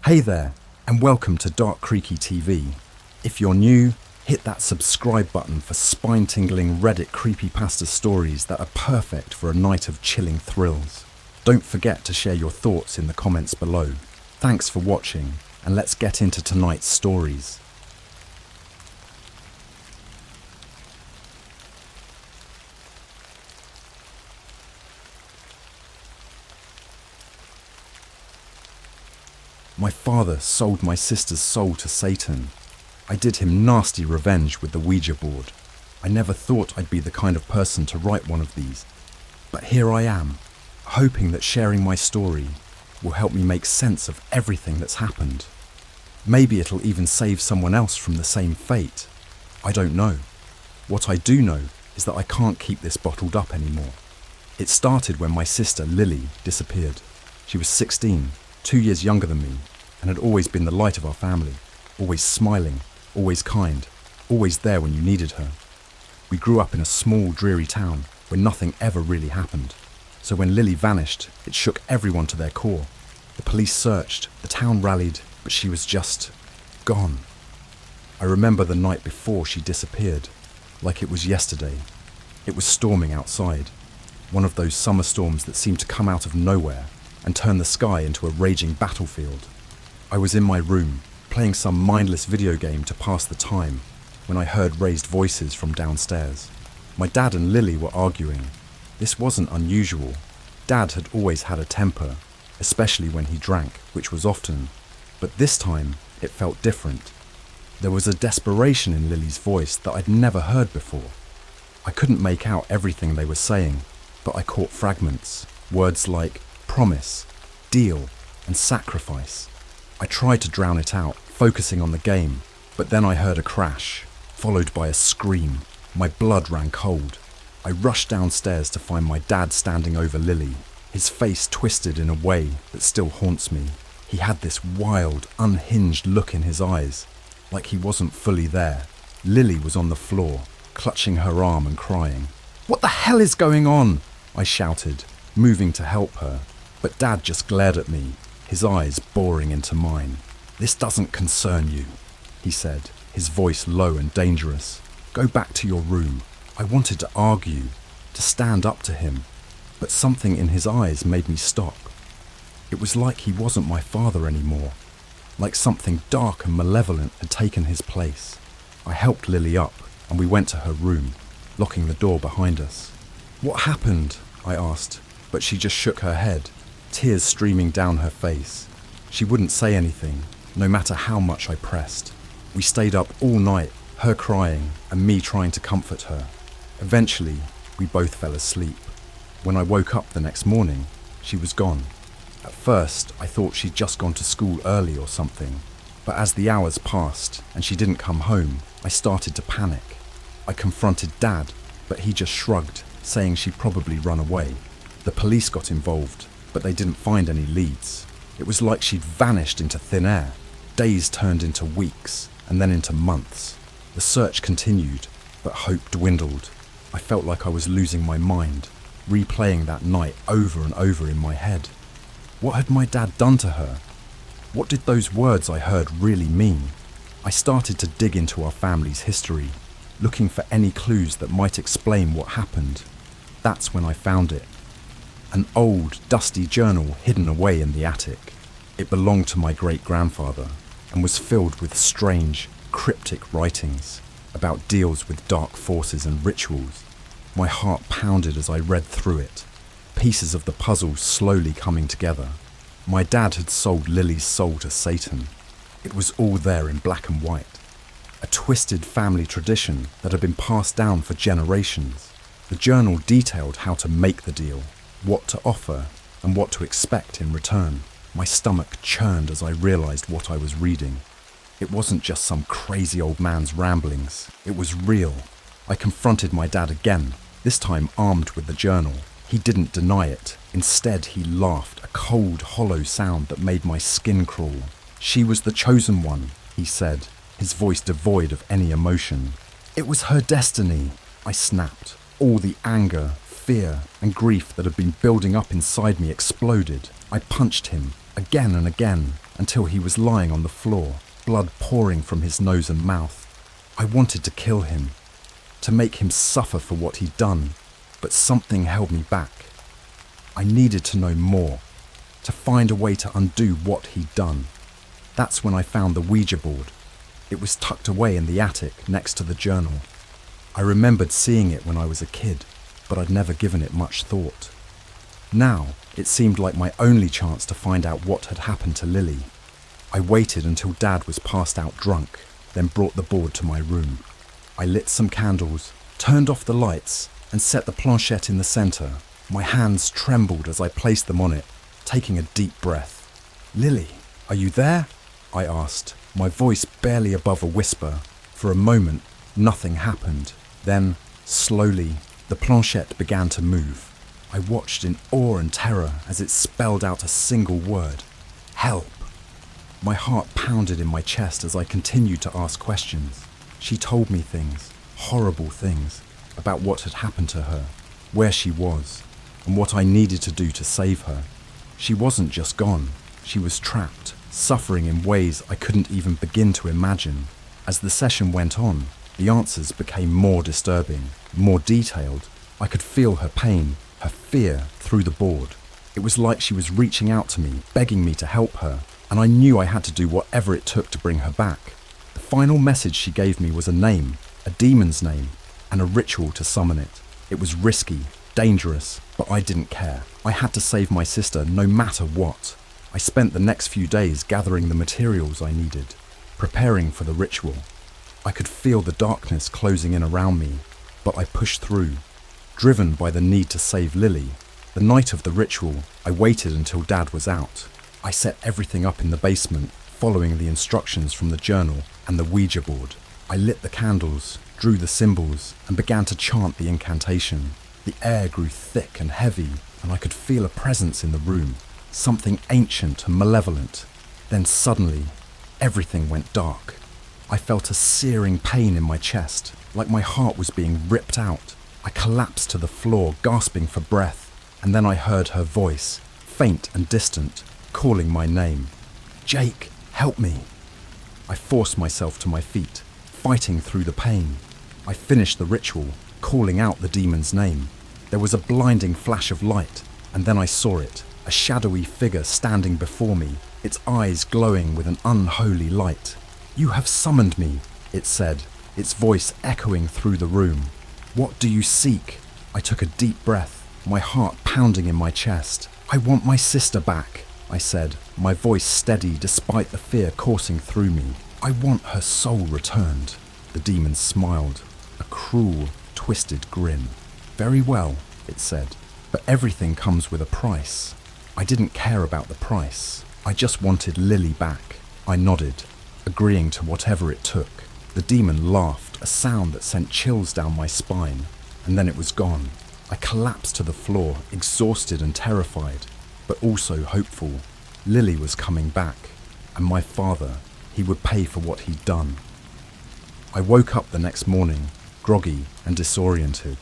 Hey there, and welcome to Dark Creaky TV. If you're new, hit that subscribe button for spine-tingling Reddit creepypasta stories that are perfect for a night of chilling thrills. Don't forget to share your thoughts in the comments below. Thanks for watching, and let's get into tonight's stories. My father sold my sister's soul to Satan. I did him nasty revenge with the Ouija board. I never thought I'd be the kind of person to write one of these. But here I am, hoping that sharing my story will help me make sense of everything that's happened. Maybe it'll even save someone else from the same fate. I don't know. What I do know is that I can't keep this bottled up anymore. It started when my sister Lily disappeared. She was 16, 2 years younger than me, and had always been the light of our family, always smiling, always kind, always there when you needed her. We grew up in a small, dreary town where nothing ever really happened. So when Lily vanished, it shook everyone to their core. The police searched, the town rallied, but she was just gone. I remember the night before she disappeared, like it was yesterday. It was storming outside, one of those summer storms that seem to come out of nowhere and turn the sky into a raging battlefield. I was in my room, playing some mindless video game to pass the time, when I heard raised voices from downstairs. My dad and Lily were arguing. This wasn't unusual. Dad had always had a temper, especially when he drank, which was often, but this time it felt different. There was a desperation in Lily's voice that I'd never heard before. I couldn't make out everything they were saying, but I caught fragments, words like promise, deal, and sacrifice. I tried to drown it out, focusing on the game, but then I heard a crash, followed by a scream. My blood ran cold. I rushed downstairs to find my dad standing over Lily, his face twisted in a way that still haunts me. He had this wild, unhinged look in his eyes, like he wasn't fully there. Lily was on the floor, clutching her arm and crying. "What the hell is going on?" I shouted, moving to help her. But Dad just glared at me, his eyes boring into mine. "This doesn't concern you," he said, his voice low and dangerous. "Go back to your room." I wanted to argue, to stand up to him, but something in his eyes made me stop. It was like he wasn't my father anymore, like something dark and malevolent had taken his place. I helped Lily up, and we went to her room, locking the door behind us. "What happened?" I asked, but she just shook her head, tears streaming down her face. She wouldn't say anything, no matter how much I pressed. We stayed up all night, her crying and me trying to comfort her. Eventually, we both fell asleep. When I woke up the next morning, she was gone. At first, I thought she'd just gone to school early or something, but as the hours passed and she didn't come home, I started to panic. I confronted Dad, but he just shrugged, saying she'd probably run away. The police got involved, but they didn't find any leads. It was like she'd vanished into thin air. Days turned into weeks, and then into months. The search continued, but hope dwindled. I felt like I was losing my mind, replaying that night over and over in my head. What had my dad done to her? What did those words I heard really mean? I started to dig into our family's history, looking for any clues that might explain what happened. That's when I found it. An old, dusty journal hidden away in the attic. It belonged to my great-grandfather and was filled with strange, cryptic writings about deals with dark forces and rituals. My heart pounded as I read through it, pieces of the puzzle slowly coming together. My dad had sold Lily's soul to Satan. It was all there in black and white. A twisted family tradition that had been passed down for generations. The journal detailed how to make the deal, what to offer, and what to expect in return. My stomach churned as I realized what I was reading. It wasn't just some crazy old man's ramblings. It was real. I confronted my dad again, this time armed with the journal. He didn't deny it. Instead, he laughed, a cold, hollow sound that made my skin crawl. "She was the chosen one," he said, his voice devoid of any emotion. "It was her destiny," I snapped, all the anger, fear and grief that had been building up inside me exploded. I punched him again and again until he was lying on the floor, blood pouring from his nose and mouth. I wanted to kill him, to make him suffer for what he'd done, but something held me back. I needed to know more, to find a way to undo what he'd done. That's when I found the Ouija board. It was tucked away in the attic next to the journal. I remembered seeing it when I was a kid, but I'd never given it much thought. Now, it seemed like my only chance to find out what had happened to Lily. I waited until Dad was passed out drunk, then brought the board to my room. I lit some candles, turned off the lights, and set the planchette in the centre. My hands trembled as I placed them on it, taking a deep breath. "Lily, are you there?" I asked, my voice barely above a whisper. For a moment, nothing happened. Then, slowly, the planchette began to move. I watched in awe and terror as it spelled out a single word: help. My heart pounded in my chest as I continued to ask questions. She told me things, horrible things, about what had happened to her, where she was, and what I needed to do to save her. She wasn't just gone, she was trapped, suffering in ways I couldn't even begin to imagine. As the session went on, the answers became more disturbing, more detailed. I could feel her pain, her fear through the board. It was like she was reaching out to me, begging me to help her, and I knew I had to do whatever it took to bring her back. The final message she gave me was a name, a demon's name, and a ritual to summon it. It was risky, dangerous, but I didn't care. I had to save my sister no matter what. I spent the next few days gathering the materials I needed, preparing for the ritual. I could feel the darkness closing in around me, but I pushed through, driven by the need to save Lily. The night of the ritual, I waited until Dad was out. I set everything up in the basement, following the instructions from the journal and the Ouija board. I lit the candles, drew the symbols, and began to chant the incantation. The air grew thick and heavy, and I could feel a presence in the room, something ancient and malevolent. Then suddenly, everything went dark. I felt a searing pain in my chest, like my heart was being ripped out. I collapsed to the floor, gasping for breath, and then I heard her voice, faint and distant, calling my name. "Jake, help me." I forced myself to my feet, fighting through the pain. I finished the ritual, calling out the demon's name. There was a blinding flash of light, and then I saw it, a shadowy figure standing before me, its eyes glowing with an unholy light. "You have summoned me," it said, its voice echoing through the room. "What do you seek?" I took a deep breath, my heart pounding in my chest. "I want my sister back," I said, my voice steady despite the fear coursing through me. "I want her soul returned." The demon smiled, a cruel, twisted grin. "Very well," it said, "but everything comes with a price." I didn't care about the price. I just wanted Lily back. I nodded, agreeing to whatever it took. The demon laughed, a sound that sent chills down my spine, and then it was gone. I collapsed to the floor, exhausted and terrified, but also hopeful. Lily was coming back, and my father, he would pay for what he'd done. I woke up the next morning, groggy and disoriented.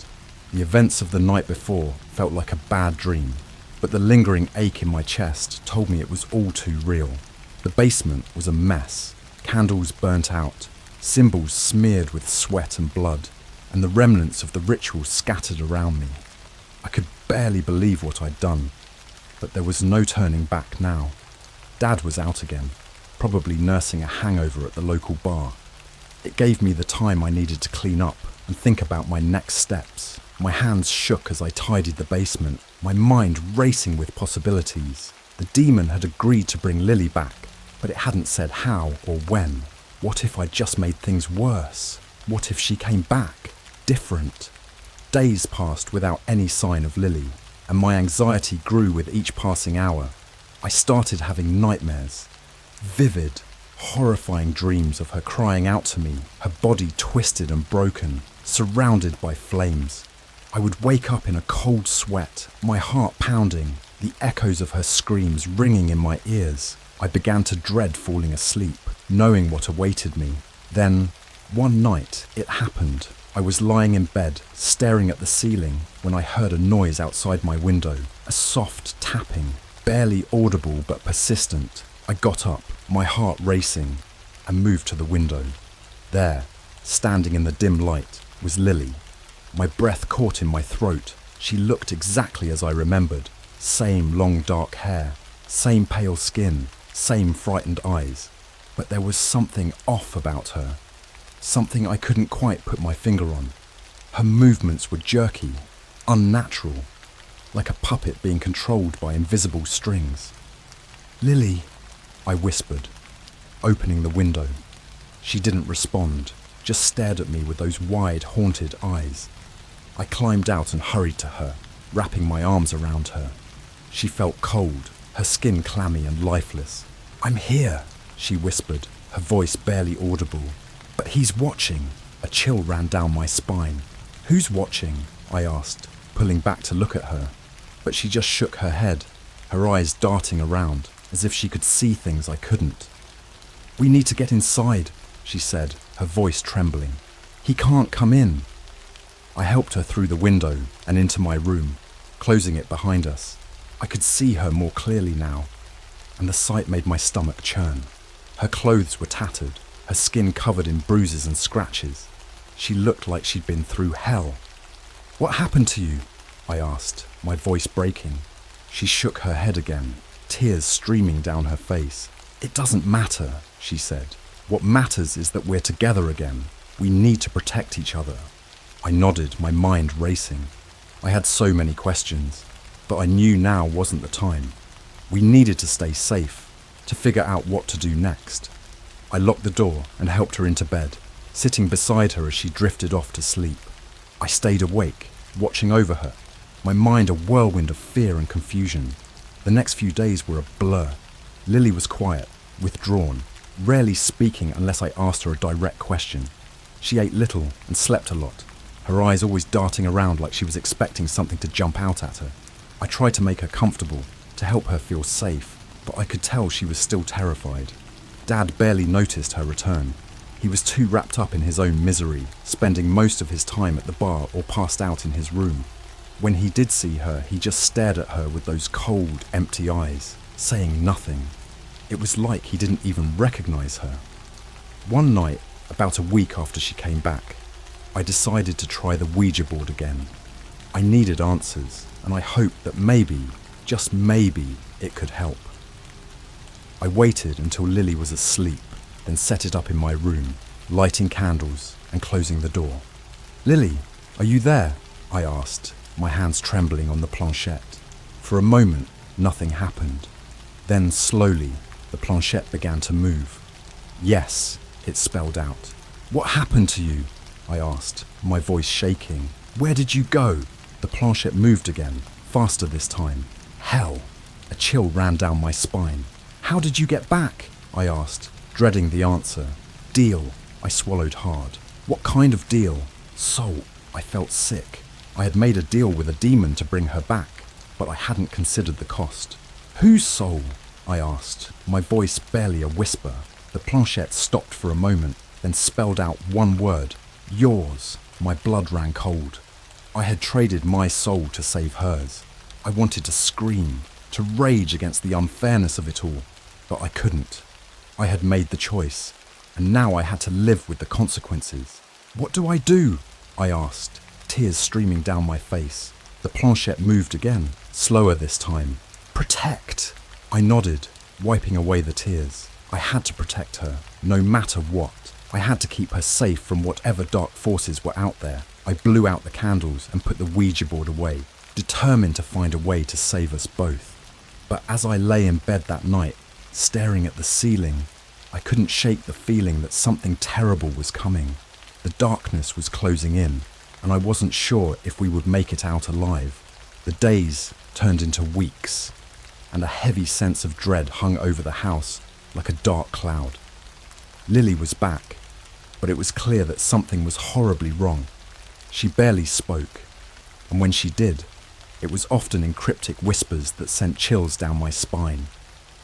The events of the night before felt like a bad dream, but the lingering ache in my chest told me it was all too real. The basement was a mess, candles burnt out, symbols smeared with sweat and blood, and the remnants of the ritual scattered around me. I could barely believe what I'd done, but there was no turning back now. Dad was out again, probably nursing a hangover at the local bar. It gave me the time I needed to clean up and think about my next steps. My hands shook as I tidied the basement, my mind racing with possibilities. The demon had agreed to bring Lily back, but it hadn't said how or when. What if I just made things worse? What if she came back, different? Days passed without any sign of Lily, and my anxiety grew with each passing hour. I started having nightmares, vivid, horrifying dreams of her crying out to me, her body twisted and broken, surrounded by flames. I would wake up in a cold sweat, my heart pounding, the echoes of her screams ringing in my ears. I began to dread falling asleep, knowing what awaited me. Then, one night, it happened. I was lying in bed, staring at the ceiling, when I heard a noise outside my window, a soft tapping, barely audible but persistent. I got up, my heart racing, and moved to the window. There, standing in the dim light, was Lily. My breath caught in my throat. She looked exactly as I remembered. Same long dark hair, same pale skin, same frightened eyes. But there was something off about her. Something I couldn't quite put my finger on. Her movements were jerky, unnatural, like a puppet being controlled by invisible strings. "Lily," I whispered, opening the window. She didn't respond, just stared at me with those wide, haunted eyes. I climbed out and hurried to her, wrapping my arms around her. She felt cold, her skin clammy and lifeless. "I'm here," she whispered, her voice barely audible. "But he's watching." A chill ran down my spine. "Who's watching?" I asked, pulling back to look at her. But she just shook her head, her eyes darting around, as if she could see things I couldn't. "We need to get inside," she said, her voice trembling. "He can't come in." I helped her through the window and into my room, closing it behind us. I could see her more clearly now, and the sight made my stomach churn. Her clothes were tattered, her skin covered in bruises and scratches. She looked like she'd been through hell. "What happened to you?" I asked, my voice breaking. She shook her head again, tears streaming down her face. "It doesn't matter," she said. "What matters is that we're together again. We need to protect each other." I nodded, my mind racing. I had so many questions, but I knew now wasn't the time. We needed to stay safe, to figure out what to do next. I locked the door and helped her into bed, sitting beside her as she drifted off to sleep. I stayed awake, watching over her, my mind a whirlwind of fear and confusion. The next few days were a blur. Lily was quiet, withdrawn, rarely speaking unless I asked her a direct question. She ate little and slept a lot, her eyes always darting around like she was expecting something to jump out at her. I tried to make her comfortable, to help her feel safe, but I could tell she was still terrified. Dad barely noticed her return. He was too wrapped up in his own misery, spending most of his time at the bar or passed out in his room. When he did see her, he just stared at her with those cold, empty eyes, saying nothing. It was like he didn't even recognize her. One night, about a week after she came back, I decided to try the Ouija board again. I needed answers, and I hoped that maybe, just maybe, it could help. I waited until Lily was asleep, then set it up in my room, lighting candles and closing the door. "Lily, are you there?" I asked, my hands trembling on the planchette. For a moment, nothing happened. Then slowly, the planchette began to move. "Yes," it spelled out. "What happened to you?" I asked, my voice shaking. "Where did you go?" The planchette moved again, faster this time. Hell! A chill ran down my spine. "How did you get back?" I asked, dreading the answer. "Deal." I swallowed hard. "What kind of deal?" "Soul." I felt sick. I had made a deal with a demon to bring her back, but I hadn't considered the cost. "Whose soul?" I asked, my voice barely a whisper. The planchette stopped for a moment, then spelled out one word. "Yours." My blood ran cold. I had traded my soul to save hers. I wanted to scream, to rage against the unfairness of it all, but I couldn't. I had made the choice, and now I had to live with the consequences. "What do I do?" I asked, tears streaming down my face. The planchette moved again, slower this time. "Protect." I nodded, wiping away the tears. I had to protect her, no matter what. I had to keep her safe from whatever dark forces were out there. I blew out the candles and put the Ouija board away, determined to find a way to save us both. But as I lay in bed that night, staring at the ceiling, I couldn't shake the feeling that something terrible was coming. The darkness was closing in, and I wasn't sure if we would make it out alive. The days turned into weeks, and a heavy sense of dread hung over the house like a dark cloud. Lily was back, but it was clear that something was horribly wrong. She barely spoke, and when she did, it was often in cryptic whispers that sent chills down my spine.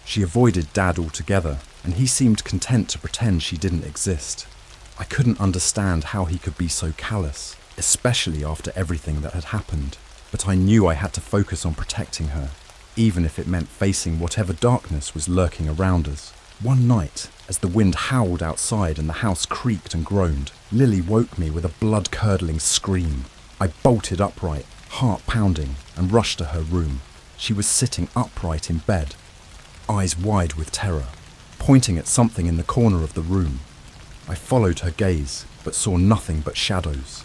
She avoided Dad altogether, and he seemed content to pretend she didn't exist. I couldn't understand how he could be so callous, especially after everything that had happened, but I knew I had to focus on protecting her, even if it meant facing whatever darkness was lurking around us. One night, as the wind howled outside and the house creaked and groaned, Lily woke me with a blood-curdling scream. I bolted upright, heart pounding, and rushed to her room. She was sitting upright in bed, eyes wide with terror, pointing at something in the corner of the room. I followed her gaze, but saw nothing but shadows.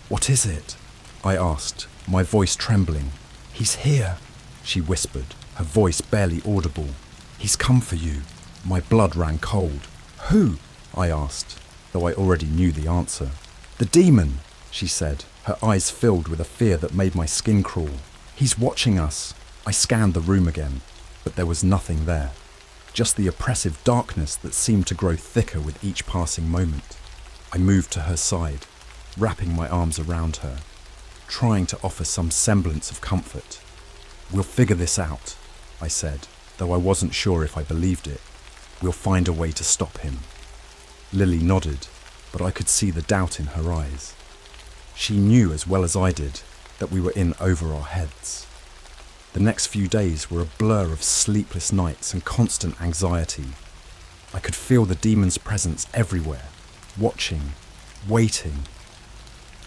"What is it?" I asked, my voice trembling. "He's here," she whispered, her voice barely audible. "He's come for you." My blood ran cold. "Who?" I asked, though I already knew the answer. "The demon," she said, her eyes filled with a fear that made my skin crawl. "He's watching us." I scanned the room again, but there was nothing there. Just the oppressive darkness that seemed to grow thicker with each passing moment. I moved to her side, wrapping my arms around her, trying to offer some semblance of comfort. "We'll figure this out," I said, though I wasn't sure if I believed it. "We'll find a way to stop him." Lily nodded, but I could see the doubt in her eyes. She knew as well as I did that we were in over our heads. The next few days were a blur of sleepless nights and constant anxiety. I could feel the demon's presence everywhere, watching, waiting.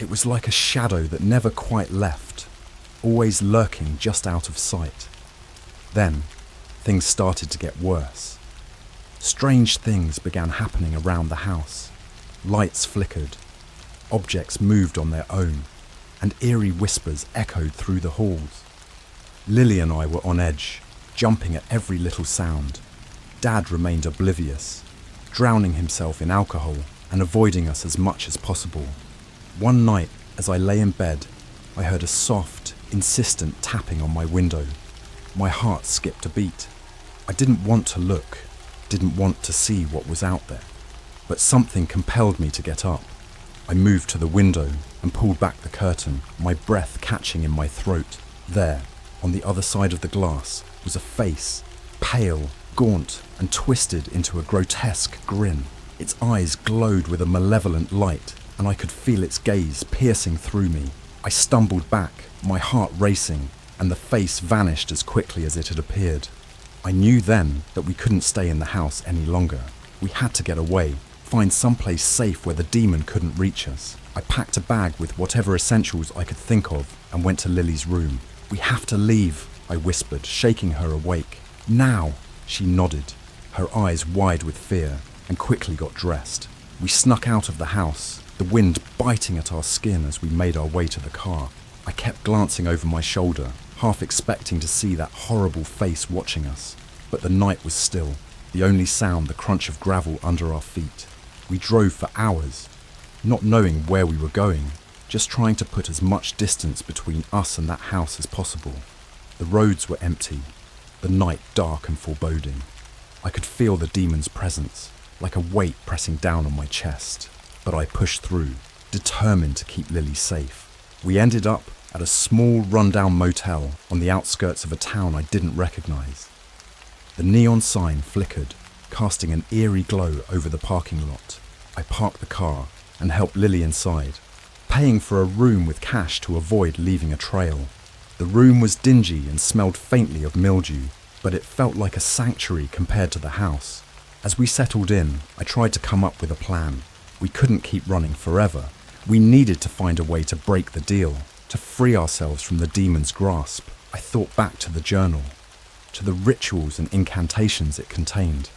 It was like a shadow that never quite left, always lurking just out of sight. Then, things started to get worse. Strange things began happening around the house. Lights flickered, objects moved on their own, and eerie whispers echoed through the halls. Lily and I were on edge, jumping at every little sound. Dad remained oblivious, drowning himself in alcohol and avoiding us as much as possible. One night, as I lay in bed, I heard a soft, insistent tapping on my window. My heart skipped a beat. I didn't want to look, didn't want to see what was out there, but something compelled me to get up. I moved to the window and pulled back the curtain, my breath catching in my throat. There, on the other side of the glass, was a face, pale, gaunt, and twisted into a grotesque grin. Its eyes glowed with a malevolent light, and I could feel its gaze piercing through me. I stumbled back, my heart racing, and the face vanished as quickly as it had appeared. I knew then that we couldn't stay in the house any longer. We had to get away, find someplace safe where the demon couldn't reach us. I packed a bag with whatever essentials I could think of and went to Lily's room. "We have to leave," I whispered, shaking her awake. "Now!" She nodded, her eyes wide with fear, and quickly got dressed. We snuck out of the house, the wind biting at our skin as we made our way to the car. I kept glancing over my shoulder, half expecting to see that horrible face watching us. But the night was still, the only sound the crunch of gravel under our feet. We drove for hours, not knowing where we were going, just trying to put as much distance between us and that house as possible. The roads were empty, the night dark and foreboding. I could feel the demon's presence, like a weight pressing down on my chest. But I pushed through, determined to keep Lily safe. We ended up at a small rundown motel on the outskirts of a town I didn't recognize. The neon sign flickered, casting an eerie glow over the parking lot. I parked the car and helped Lily inside, paying for a room with cash to avoid leaving a trail. The room was dingy and smelled faintly of mildew, but it felt like a sanctuary compared to the house. As we settled in, I tried to come up with a plan. We couldn't keep running forever. We needed to find a way to break the deal, to free ourselves from the demon's grasp. I thought back to the journal, to the rituals and incantations it contained.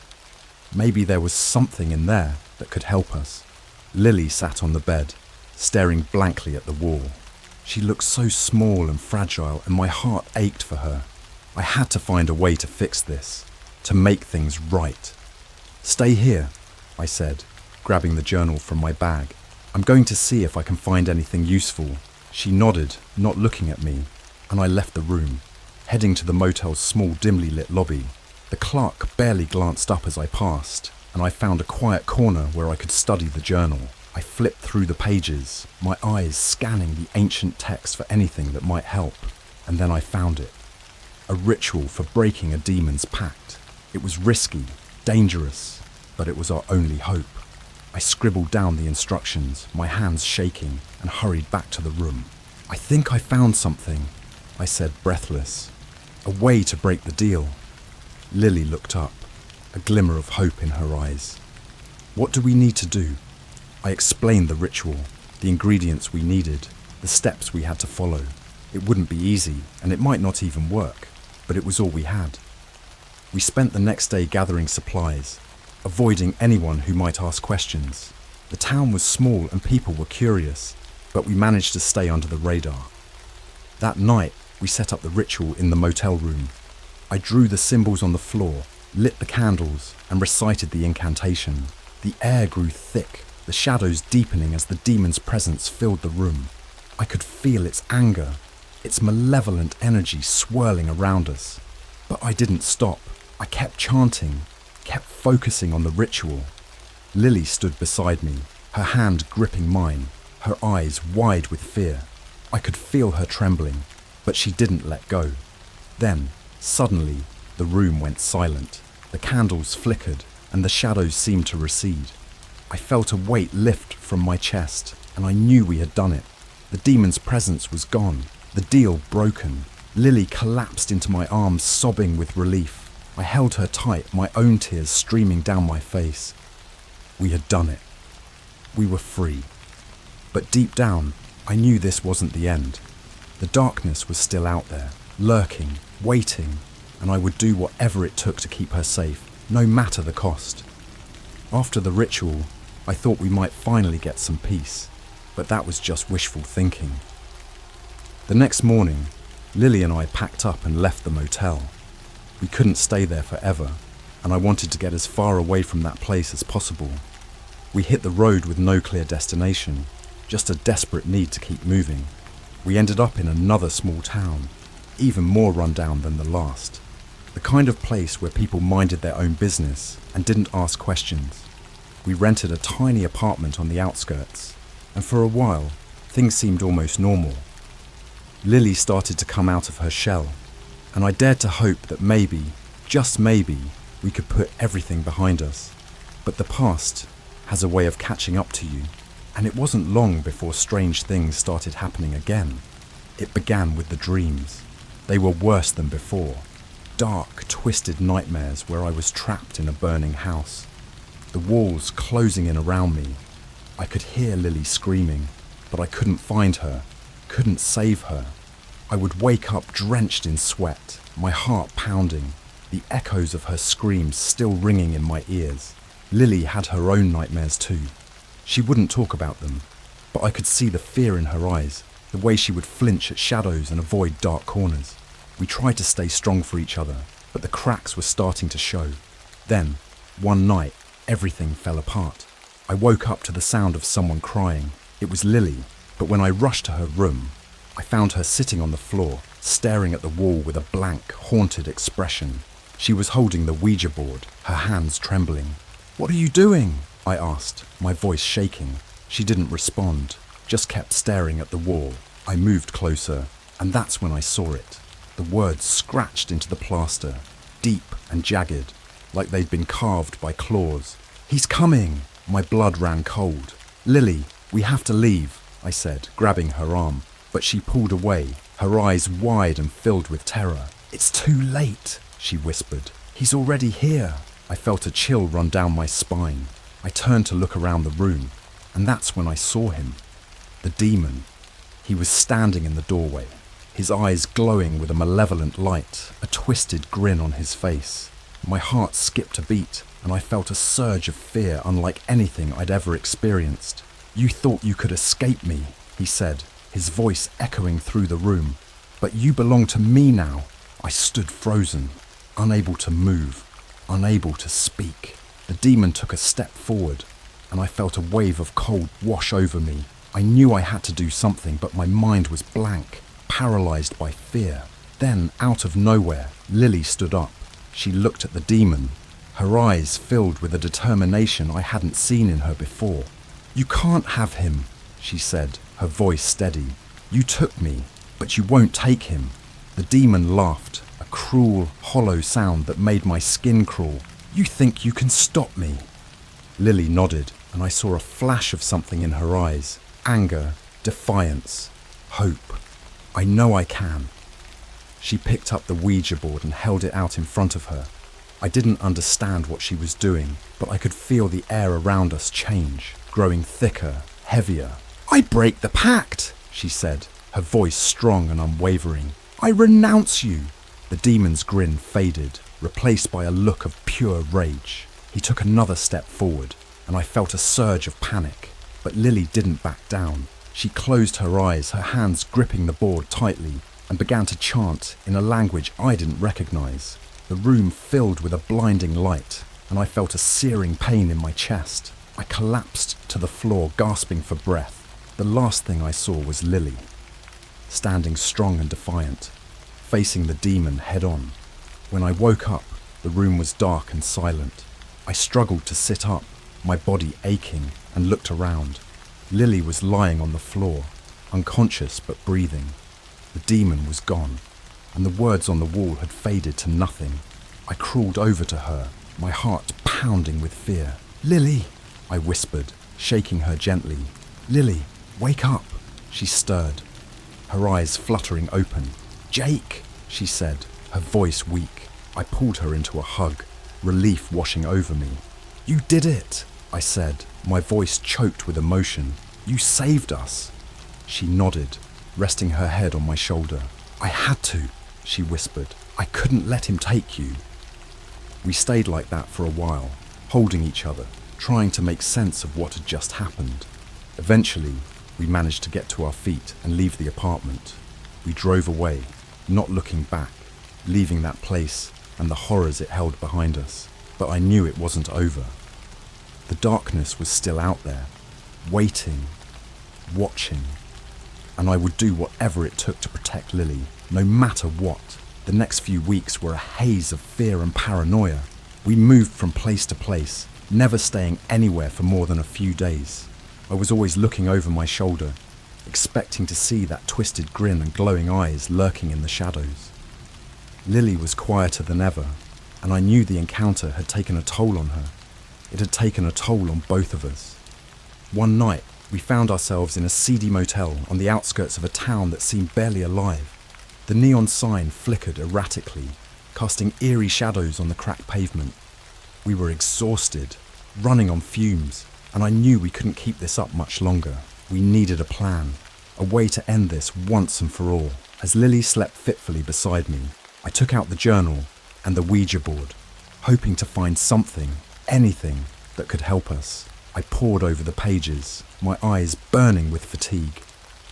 Maybe there was something in there that could help us. Lily sat on the bed, staring blankly at the wall. She looked so small and fragile, and my heart ached for her. I had to find a way to fix this, to make things right. "Stay here," I said, grabbing the journal from my bag. "I'm going to see if I can find anything useful." She nodded, not looking at me, and I left the room, heading to the motel's small, dimly lit lobby. The clerk barely glanced up as I passed, and I found a quiet corner where I could study the journal. I flipped through the pages, my eyes scanning the ancient text for anything that might help, and then I found it. A ritual for breaking a demon's pact. It was risky, dangerous, but it was our only hope. I scribbled down the instructions, my hands shaking, and hurried back to the room. "I think I found something," I said, breathless. "A way to break the deal." Lily looked up, a glimmer of hope in her eyes. "What do we need to do?" I explained the ritual, the ingredients we needed, the steps we had to follow. It wouldn't be easy, and it might not even work, but it was all we had. We spent the next day gathering supplies, avoiding anyone who might ask questions. The town was small and people were curious, but we managed to stay under the radar. That night, we set up the ritual in the motel room. I drew the symbols on the floor, lit the candles, and recited the incantation. The air grew thick, the shadows deepening as the demon's presence filled the room. I could feel its anger, its malevolent energy swirling around us. But I didn't stop. I kept chanting, kept focusing on the ritual. Lily stood beside me, her hand gripping mine, her eyes wide with fear. I could feel her trembling, but she didn't let go. Then, suddenly, the room went silent. The candles flickered, and the shadows seemed to recede. I felt a weight lift from my chest, and I knew we had done it. The demon's presence was gone, the deal broken. Lily collapsed into my arms, sobbing with relief. I held her tight, my own tears streaming down my face. We had done it. We were free. But deep down, I knew this wasn't the end. The darkness was still out there, lurking, waiting, and I would do whatever it took to keep her safe, no matter the cost. After the ritual, I thought we might finally get some peace, but that was just wishful thinking. The next morning, Lily and I packed up and left the motel. We couldn't stay there forever, and I wanted to get as far away from that place as possible. We hit the road with no clear destination, just a desperate need to keep moving. We ended up in another small town, even more run down than the last. The kind of place where people minded their own business and didn't ask questions. We rented a tiny apartment on the outskirts, and for a while, things seemed almost normal. Lily started to come out of her shell, and I dared to hope that maybe, just maybe, we could put everything behind us. But the past has a way of catching up to you, and it wasn't long before strange things started happening again. It began with the dreams. They were worse than before. Dark, twisted nightmares where I was trapped in a burning house. The walls closing in around me. I could hear Lily screaming, but I couldn't find her, couldn't save her. I would wake up drenched in sweat, my heart pounding, the echoes of her screams still ringing in my ears. Lily had her own nightmares too. She wouldn't talk about them, but I could see the fear in her eyes, the way she would flinch at shadows and avoid dark corners. We tried to stay strong for each other, but the cracks were starting to show. Then, one night, everything fell apart. I woke up to the sound of someone crying. It was Lily, but when I rushed to her room, I found her sitting on the floor, staring at the wall with a blank, haunted expression. She was holding the Ouija board, her hands trembling. "What are you doing?" I asked, my voice shaking. She didn't respond, just kept staring at the wall. I moved closer, and that's when I saw it. The words scratched into the plaster, deep and jagged, like they'd been carved by claws. "He's coming!" My blood ran cold. "Lily, we have to leave," I said, grabbing her arm. But she pulled away, her eyes wide and filled with terror. "It's too late," she whispered. "He's already here." I felt a chill run down my spine. I turned to look around the room, and that's when I saw him. The demon. He was standing in the doorway, his eyes glowing with a malevolent light, a twisted grin on his face. My heart skipped a beat, and I felt a surge of fear unlike anything I'd ever experienced. "You thought you could escape me," he said, his voice echoing through the room. "But you belong to me now." I stood frozen, unable to move, unable to speak. The demon took a step forward, and I felt a wave of cold wash over me. I knew I had to do something, but my mind was blank, paralyzed by fear. Then, out of nowhere, Lily stood up. She looked at the demon, her eyes filled with a determination I hadn't seen in her before. "You can't have him," she said, her voice steady. "You took me, but you won't take him." The demon laughed, a cruel, hollow sound that made my skin crawl. "You think you can stop me?" Lily nodded, and I saw a flash of something in her eyes. Anger, defiance, hope. I know I can. She picked up the Ouija board and held it out in front of her. I didn't understand what she was doing, but I could feel the air around us change, growing thicker, heavier. "I break the pact," she said, her voice strong and unwavering. "I renounce you." The demon's grin faded, replaced by a look of pure rage. He took another step forward, and I felt a surge of panic. But Lily didn't back down. She closed her eyes, her hands gripping the board tightly, and began to chant in a language I didn't recognize. The room filled with a blinding light, and I felt a searing pain in my chest. I collapsed to the floor, gasping for breath. The last thing I saw was Lily, standing strong and defiant, facing the demon head-on. When I woke up, the room was dark and silent. I struggled to sit up, my body aching, and looked around. Lily was lying on the floor, unconscious but breathing. The demon was gone, and the words on the wall had faded to nothing. I crawled over to her, my heart pounding with fear. "Lily," I whispered, shaking her gently. "Lily, wake up." She stirred, her eyes fluttering open. "Jake," she said, her voice weak. I pulled her into a hug, relief washing over me. "You did it," I said, my voice choked with emotion. "You saved us." She nodded, resting her head on my shoulder. "I had to," she whispered. "I couldn't let him take you." We stayed like that for a while, holding each other, trying to make sense of what had just happened. Eventually, we managed to get to our feet and leave the apartment. We drove away, not looking back, leaving that place and the horrors it held behind us. But I knew it wasn't over. The darkness was still out there, waiting, watching, and I would do whatever it took to protect Lily, no matter what. The next few weeks were a haze of fear and paranoia. We moved from place to place, never staying anywhere for more than a few days. I was always looking over my shoulder, expecting to see that twisted grin and glowing eyes lurking in the shadows. Lily was quieter than ever, and I knew the encounter had taken a toll on her. It had taken a toll on both of us. One night, we found ourselves in a seedy motel on the outskirts of a town that seemed barely alive. The neon sign flickered erratically, casting eerie shadows on the cracked pavement. We were exhausted, running on fumes, and I knew we couldn't keep this up much longer. We needed a plan, a way to end this once and for all. As Lily slept fitfully beside me, I took out the journal and the Ouija board, hoping to find something, anything, that could help us. I pored over the pages, my eyes burning with fatigue.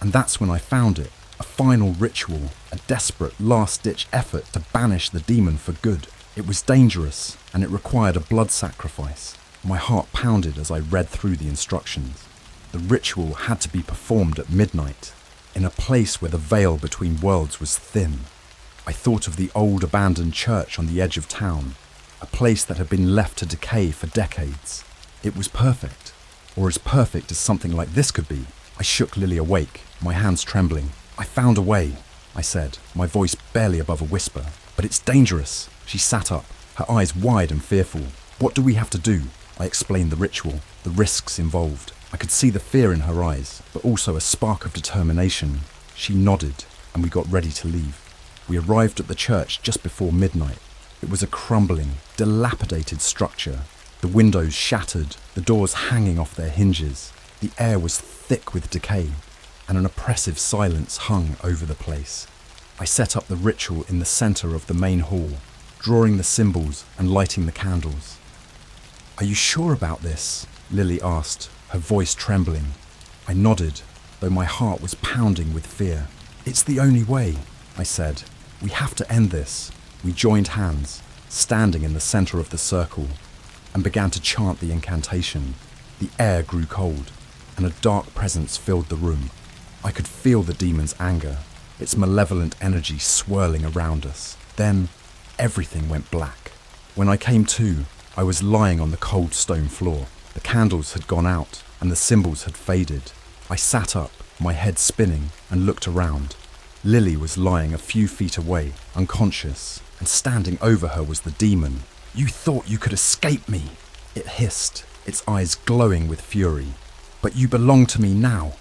And that's when I found it, a final ritual, a desperate last-ditch effort to banish the demon for good. It was dangerous, and it required a blood sacrifice. My heart pounded as I read through the instructions. The ritual had to be performed at midnight, in a place where the veil between worlds was thin. I thought of the old abandoned church on the edge of town, a place that had been left to decay for decades. It was perfect, or as perfect as something like this could be. I shook Lily awake, my hands trembling. "I found a way," I said, my voice barely above a whisper. "But it's dangerous." She sat up, her eyes wide and fearful. "What do we have to do?" I explained the ritual, the risks involved. I could see the fear in her eyes, but also a spark of determination. She nodded, and we got ready to leave. We arrived at the church just before midnight. It was a crumbling, dilapidated structure. The windows shattered, the doors hanging off their hinges. The air was thick with decay, and an oppressive silence hung over the place. I set up the ritual in the center of the main hall, drawing the symbols and lighting the candles. "Are you sure about this?" Lily asked, her voice trembling. I nodded, though my heart was pounding with fear. "It's the only way," I said. "We have to end this." We joined hands, standing in the center of the circle, and began to chant the incantation. The air grew cold, and a dark presence filled the room. I could feel the demon's anger, its malevolent energy swirling around us. Then, everything went black. When I came to, I was lying on the cold stone floor. The candles had gone out, and the symbols had faded. I sat up, my head spinning, and looked around. Lily was lying a few feet away, unconscious, and standing over her was the demon. "You thought you could escape me," it hissed, its eyes glowing with fury. "But you belong to me now."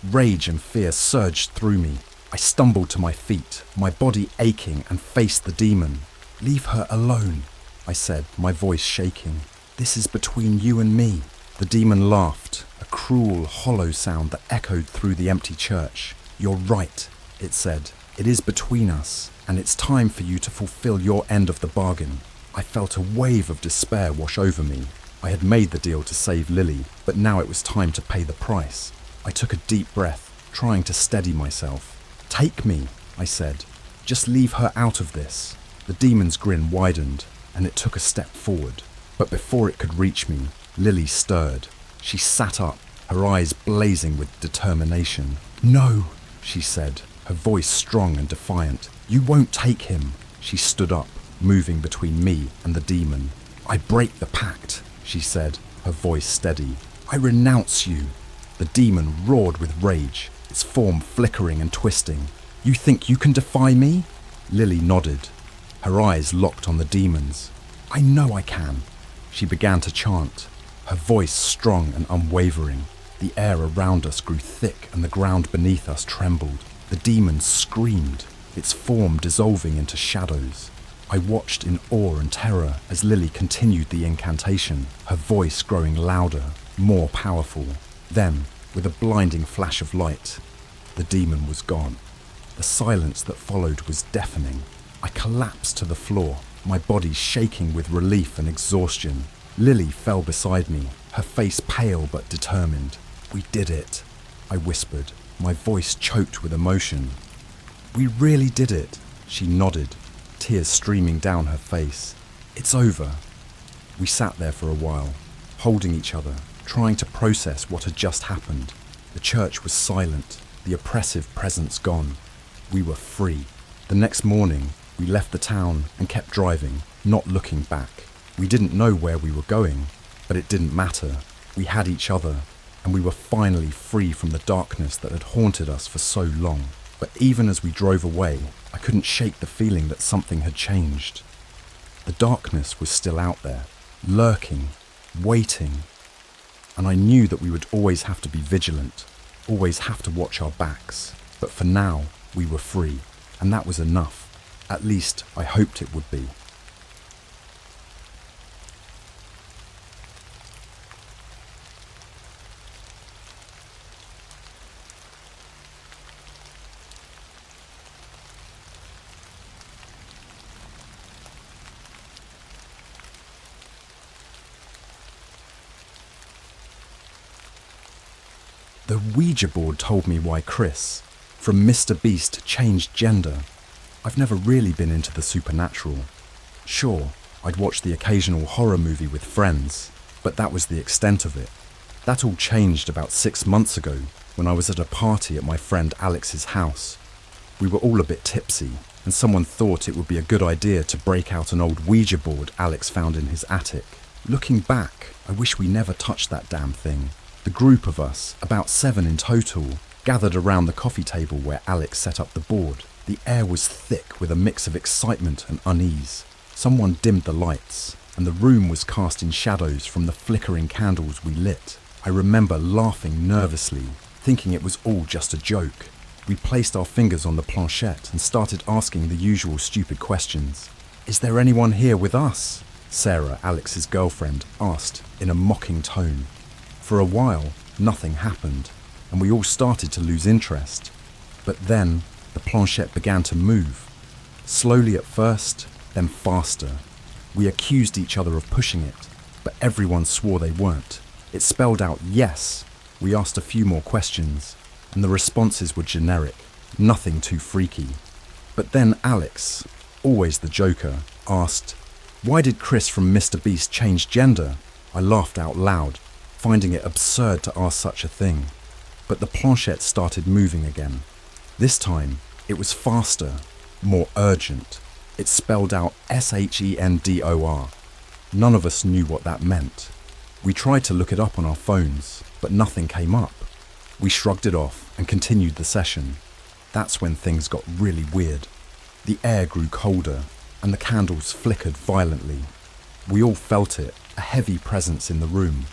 Rage and fear surged through me. I stumbled to my feet, my body aching, and faced the demon. "Leave her alone," I said, my voice shaking. "This is between you and me." The demon laughed, a cruel, hollow sound that echoed through the empty church. "You're right," it said. "It is between us, and it's time for you to fulfill your end of the bargain." I felt a wave of despair wash over me. I had made the deal to save Lily, but now it was time to pay the price. I took a deep breath, trying to steady myself. "Take me," I said. "Just leave her out of this." The demon's grin widened, and it took a step forward. But before it could reach me, Lily stirred. She sat up, her eyes blazing with determination. "No," she said, her voice strong and defiant. "You won't take him." She stood up, moving between me and the demon. "I break the pact," she said, her voice steady. "I renounce you." The demon roared with rage, its form flickering and twisting. "You think you can defy me?" Lily nodded, her eyes locked on the demon's. "I know I can." She began to chant, her voice strong and unwavering. The air around us grew thick and the ground beneath us trembled. The demon screamed, its form dissolving into shadows. I watched in awe and terror as Lily continued the incantation, her voice growing louder, more powerful. Then, with a blinding flash of light, the demon was gone. The silence that followed was deafening. I collapsed to the floor, my body shaking with relief and exhaustion. Lily fell beside me, her face pale but determined. "We did it," I whispered, my voice choked with emotion. "We really did it," she nodded, tears streaming down her face. "It's over." We sat there for a while, holding each other, trying to process what had just happened. The church was silent, the oppressive presence gone. We were free. The next morning, we left the town and kept driving, not looking back. We didn't know where we were going, but it didn't matter. We had each other, and we were finally free from the darkness that had haunted us for so long. But even as we drove away, I couldn't shake the feeling that something had changed. The darkness was still out there, lurking, waiting, and I knew that we would always have to be vigilant, always have to watch our backs. But for now, we were free, and that was enough. At least, I hoped it would be. The Ouija board told me why Chris, from Mr. Beast, changed gender. I've never really been into the supernatural. Sure, I'd watched the occasional horror movie with friends, but that was the extent of it. That all changed about 6 months ago when I was at a party at my friend Alex's house. We were all a bit tipsy, and someone thought it would be a good idea to break out an old Ouija board Alex found in his attic. Looking back, I wish we never touched that damn thing. The group of us, about 7 in total, gathered around the coffee table where Alex set up the board. The air was thick with a mix of excitement and unease. Someone dimmed the lights, and the room was cast in shadows from the flickering candles we lit. I remember laughing nervously, thinking it was all just a joke. We placed our fingers on the planchette and started asking the usual stupid questions. "Is there anyone here with us?" Sarah, Alex's girlfriend, asked in a mocking tone. For a while, nothing happened, and we all started to lose interest. But then, the planchette began to move. Slowly at first, then faster. We accused each other of pushing it, but everyone swore they weren't. It spelled out yes. We asked a few more questions, and the responses were generic, nothing too freaky. But then Alex, always the joker, asked, "Why did Chris from Mr. Beast change gender?" I laughed out loud, finding it absurd to ask such a thing. But the planchette started moving again. This time, it was faster, more urgent. It spelled out SHENDOR. None of us knew what that meant. We tried to look it up on our phones, but nothing came up. We shrugged it off and continued the session. That's when things got really weird. The air grew colder, and the candles flickered violently. We all felt it, a heavy presence in the room.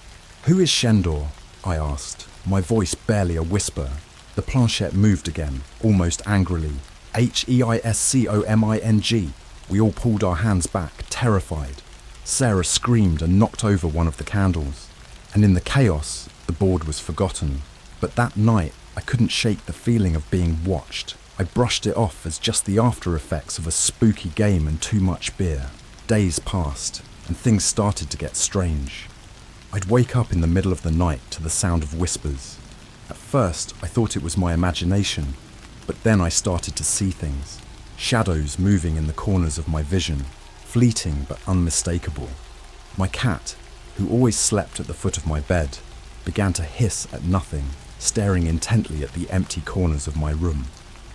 "Who is Shandor?" I asked, my voice barely a whisper. The planchette moved again, almost angrily. "Heiscoming." We all pulled our hands back, terrified. Sarah screamed and knocked over one of the candles. And in the chaos, the board was forgotten. But that night, I couldn't shake the feeling of being watched. I brushed it off as just the after effects of a spooky game and too much beer. Days passed, and things started to get strange. I'd wake up in the middle of the night to the sound of whispers. At first, I thought it was my imagination, but then I started to see things. Shadows moving in the corners of my vision, fleeting but unmistakable. My cat, who always slept at the foot of my bed, began to hiss at nothing, staring intently at the empty corners of my room.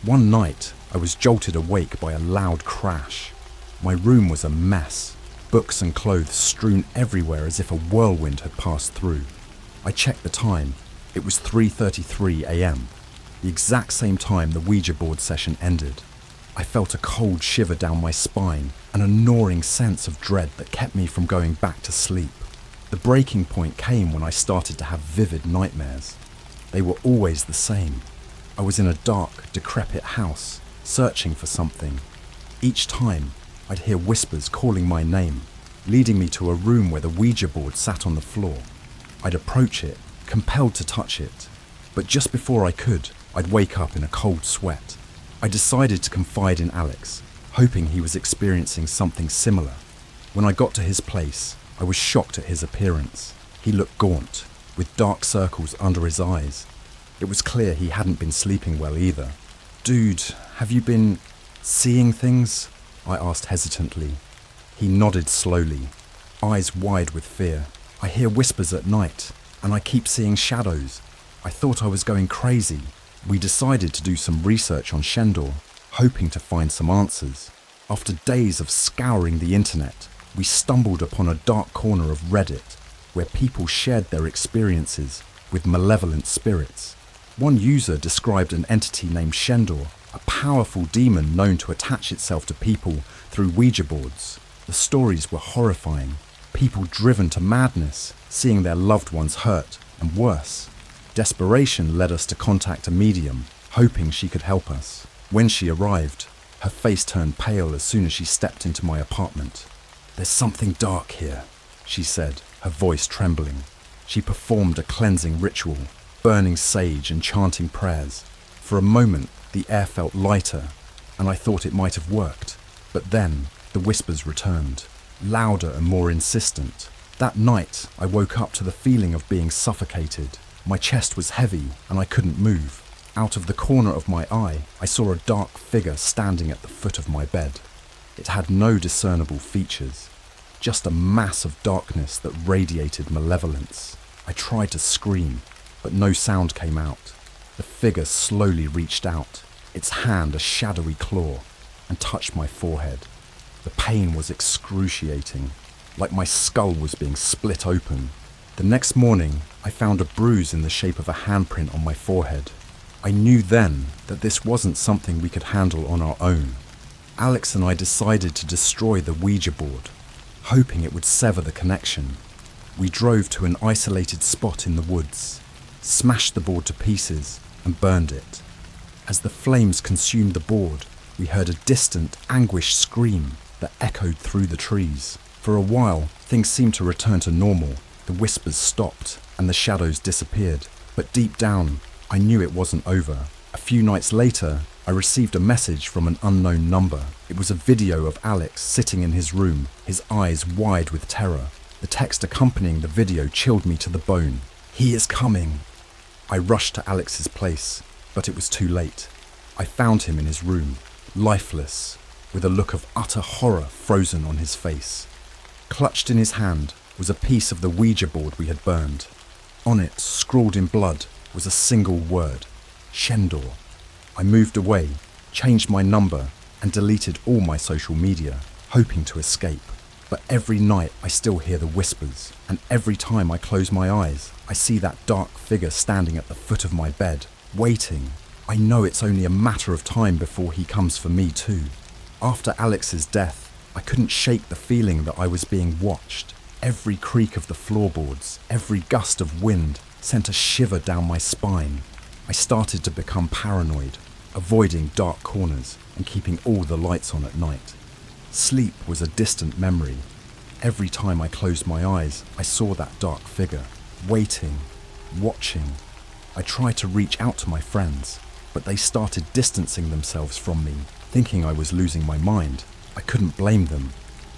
One night, I was jolted awake by a loud crash. My room was a mess, books and clothes strewn everywhere as if a whirlwind had passed through. I checked the time. It was 3:33 a.m., the exact same time the Ouija board session ended. I felt a cold shiver down my spine, and a gnawing sense of dread that kept me from going back to sleep. The breaking point came when I started to have vivid nightmares. They were always the same. I was in a dark, decrepit house, searching for something. Each time, I'd hear whispers calling my name, leading me to a room where the Ouija board sat on the floor. I'd approach it, compelled to touch it, but just before I could, I'd wake up in a cold sweat. I decided to confide in Alex, hoping he was experiencing something similar. When I got to his place, I was shocked at his appearance. He looked gaunt, with dark circles under his eyes. It was clear he hadn't been sleeping well either. "Dude, have you been seeing things?" I asked hesitantly. He nodded slowly, eyes wide with fear. "I hear whispers at night, and I keep seeing shadows. I thought I was going crazy." We decided to do some research on Shandor, hoping to find some answers. After days of scouring the internet, we stumbled upon a dark corner of Reddit where people shared their experiences with malevolent spirits. One user described an entity named Shandor, a powerful demon known to attach itself to people through Ouija boards. The stories were horrifying. People driven to madness, seeing their loved ones hurt, and worse. Desperation led us to contact a medium, hoping she could help us. When she arrived, her face turned pale as soon as she stepped into my apartment. "There's something dark here," she said, her voice trembling. She performed a cleansing ritual, burning sage and chanting prayers. For a moment, the air felt lighter, and I thought it might have worked. But then, the whispers returned, louder and more insistent. That night, I woke up to the feeling of being suffocated. My chest was heavy, and I couldn't move. Out of the corner of my eye, I saw a dark figure standing at the foot of my bed. It had no discernible features, just a mass of darkness that radiated malevolence. I tried to scream, but no sound came out. The figure slowly reached out, its hand a shadowy claw, and touched my forehead. The pain was excruciating, like my skull was being split open. The next morning, I found a bruise in the shape of a handprint on my forehead. I knew then that this wasn't something we could handle on our own. Alex and I decided to destroy the Ouija board, hoping it would sever the connection. We drove to an isolated spot in the woods, smashed the board to pieces, and burned it. As the flames consumed the board, we heard a distant, anguished scream that echoed through the trees. For a while, things seemed to return to normal. The whispers stopped, and the shadows disappeared. But deep down, I knew it wasn't over. A few nights later, I received a message from an unknown number. It was a video of Alex sitting in his room, his eyes wide with terror. The text accompanying the video chilled me to the bone. "He is coming." I rushed to Alex's place, but it was too late. I found him in his room, lifeless, with a look of utter horror frozen on his face. Clutched in his hand was a piece of the Ouija board we had burned. On it, scrawled in blood, was a single word: Shandor. I moved away, changed my number, and deleted all my social media, hoping to escape. But every night I still hear the whispers, and every time I close my eyes, I see that dark figure standing at the foot of my bed, waiting. I know it's only a matter of time before he comes for me too. After Alex's death, I couldn't shake the feeling that I was being watched. Every creak of the floorboards, every gust of wind sent a shiver down my spine. I started to become paranoid, avoiding dark corners and keeping all the lights on at night. Sleep was a distant memory. Every time I closed my eyes, I saw that dark figure, waiting, watching. I tried to reach out to my friends, but they started distancing themselves from me, thinking I was losing my mind. I couldn't blame them.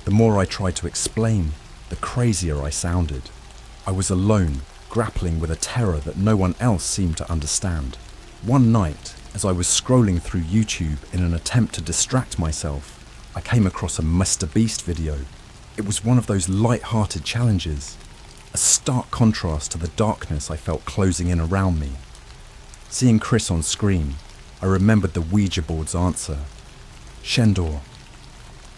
The more I tried to explain, the crazier I sounded. I was alone, grappling with a terror that no one else seemed to understand. One night, as I was scrolling through YouTube in an attempt to distract myself, I came across a Mr. Beast video. It was one of those light-hearted challenges, a stark contrast to the darkness I felt closing in around me. Seeing Chris on screen, I remembered the Ouija board's answer. Shandor.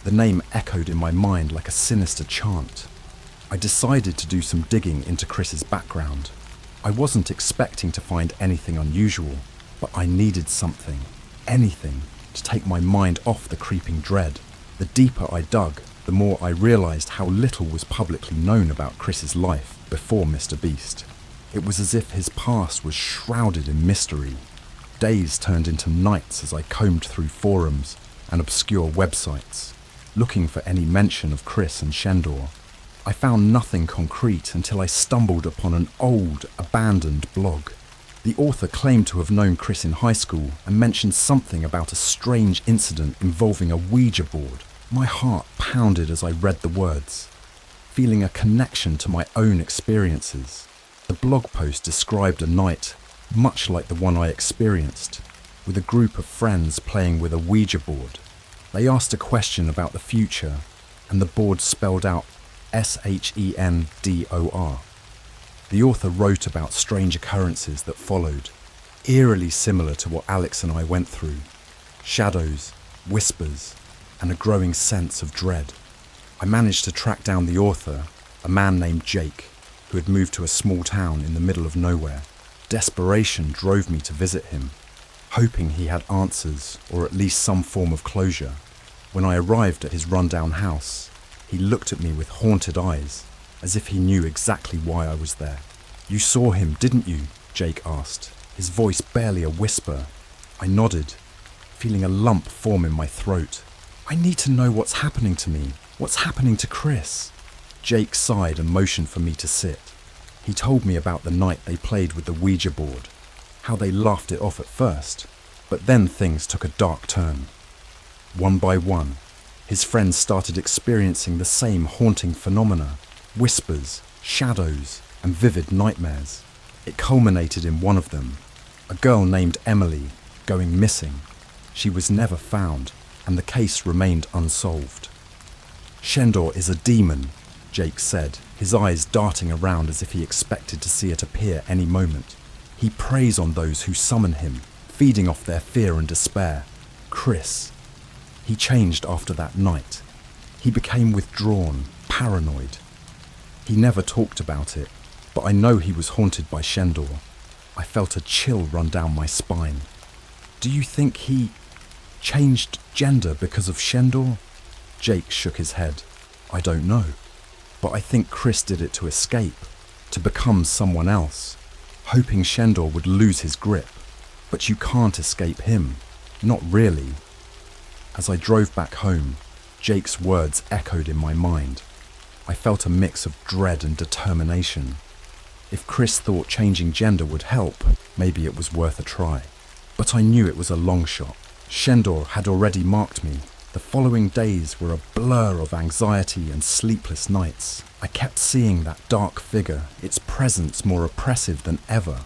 The name echoed in my mind like a sinister chant. I decided to do some digging into Chris's background. I wasn't expecting to find anything unusual, but I needed something, anything, to take my mind off the creeping dread. The deeper I dug, the more I realised how little was publicly known about Chris's life before Mr. Beast. It was as if his past was shrouded in mystery. Days turned into nights as I combed through forums and obscure websites, looking for any mention of Chris and Shandor. I found nothing concrete until I stumbled upon an old, abandoned blog. The author claimed to have known Chris in high school and mentioned something about a strange incident involving a Ouija board. My heart pounded as I read the words, feeling a connection to my own experiences. The blog post described a night much like the one I experienced, with a group of friends playing with a Ouija board. They asked a question about the future, and the board spelled out Shendor. The author wrote about strange occurrences that followed, eerily similar to what Alex and I went through. Shadows, whispers, and a growing sense of dread. I managed to track down the author, a man named Jake, who had moved to a small town in the middle of nowhere. Desperation drove me to visit him, hoping he had answers or at least some form of closure. When I arrived at his rundown house, he looked at me with haunted eyes, as if he knew exactly why I was there. "You saw him, didn't you?" Jake asked, his voice barely a whisper. I nodded, feeling a lump form in my throat. "I need to know what's happening to me. What's happening to Chris?" Jake sighed and motioned for me to sit. He told me about the night they played with the Ouija board, how they laughed it off at first, but then things took a dark turn. One by one, his friends started experiencing the same haunting phenomena, whispers, shadows, and vivid nightmares. It culminated in one of them, a girl named Emily, going missing. She was never found, and the case remained unsolved. "Shandor is a demon," Jake said, his eyes darting around as if he expected to see it appear any moment. "He preys on those who summon him, feeding off their fear and despair. Chris. He changed after that night. He became withdrawn, paranoid. He never talked about it, but I know he was haunted by Shandor. I felt a chill run down my spine. Do you think he changed gender because of Shandor?" Jake shook his head. "I don't know. But I think Chris did it to escape, to become someone else, hoping Shandor would lose his grip. But you can't escape him. Not really." As I drove back home, Jake's words echoed in my mind. I felt a mix of dread and determination. If Chris thought changing gender would help, maybe it was worth a try. But I knew it was a long shot. Shandor had already marked me. The following days were a blur of anxiety and sleepless nights. I kept seeing that dark figure, its presence more oppressive than ever.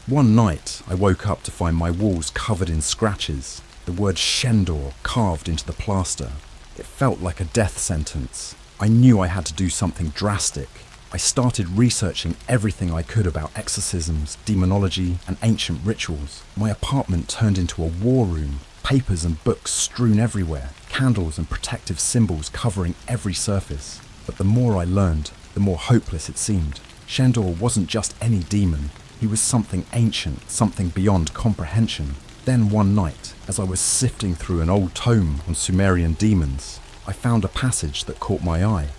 One night, I woke up to find my walls covered in scratches, the word Shandor carved into the plaster. It felt like a death sentence. I knew I had to do something drastic. I started researching everything I could about exorcisms, demonology, and ancient rituals. My apartment turned into a war room, papers and books strewn everywhere, candles and protective symbols covering every surface. But the more I learned, the more hopeless it seemed. Shandor wasn't just any demon. He was something ancient, something beyond comprehension. Then one night, as I was sifting through an old tome on Sumerian demons, I found a passage that caught my eye.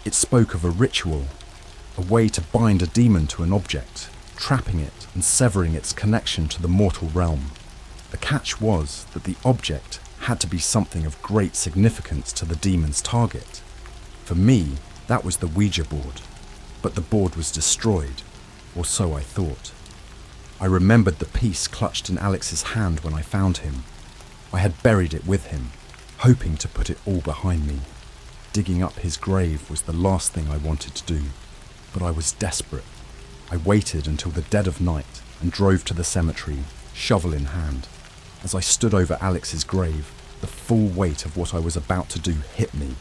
It spoke of a ritual, a way to bind a demon to an object, trapping it and severing its connection to the mortal realm. The catch was that the object had to be something of great significance to the demon's target. For me, that was the Ouija board, but the board was destroyed, or so I thought. I remembered the piece clutched in Alex's hand when I found him. I had buried it with him, hoping to put it all behind me. Digging up his grave was the last thing I wanted to do, but I was desperate. I waited until the dead of night and drove to the cemetery, shovel in hand. As I stood over Alex's grave, the full weight of what I was about to do hit me.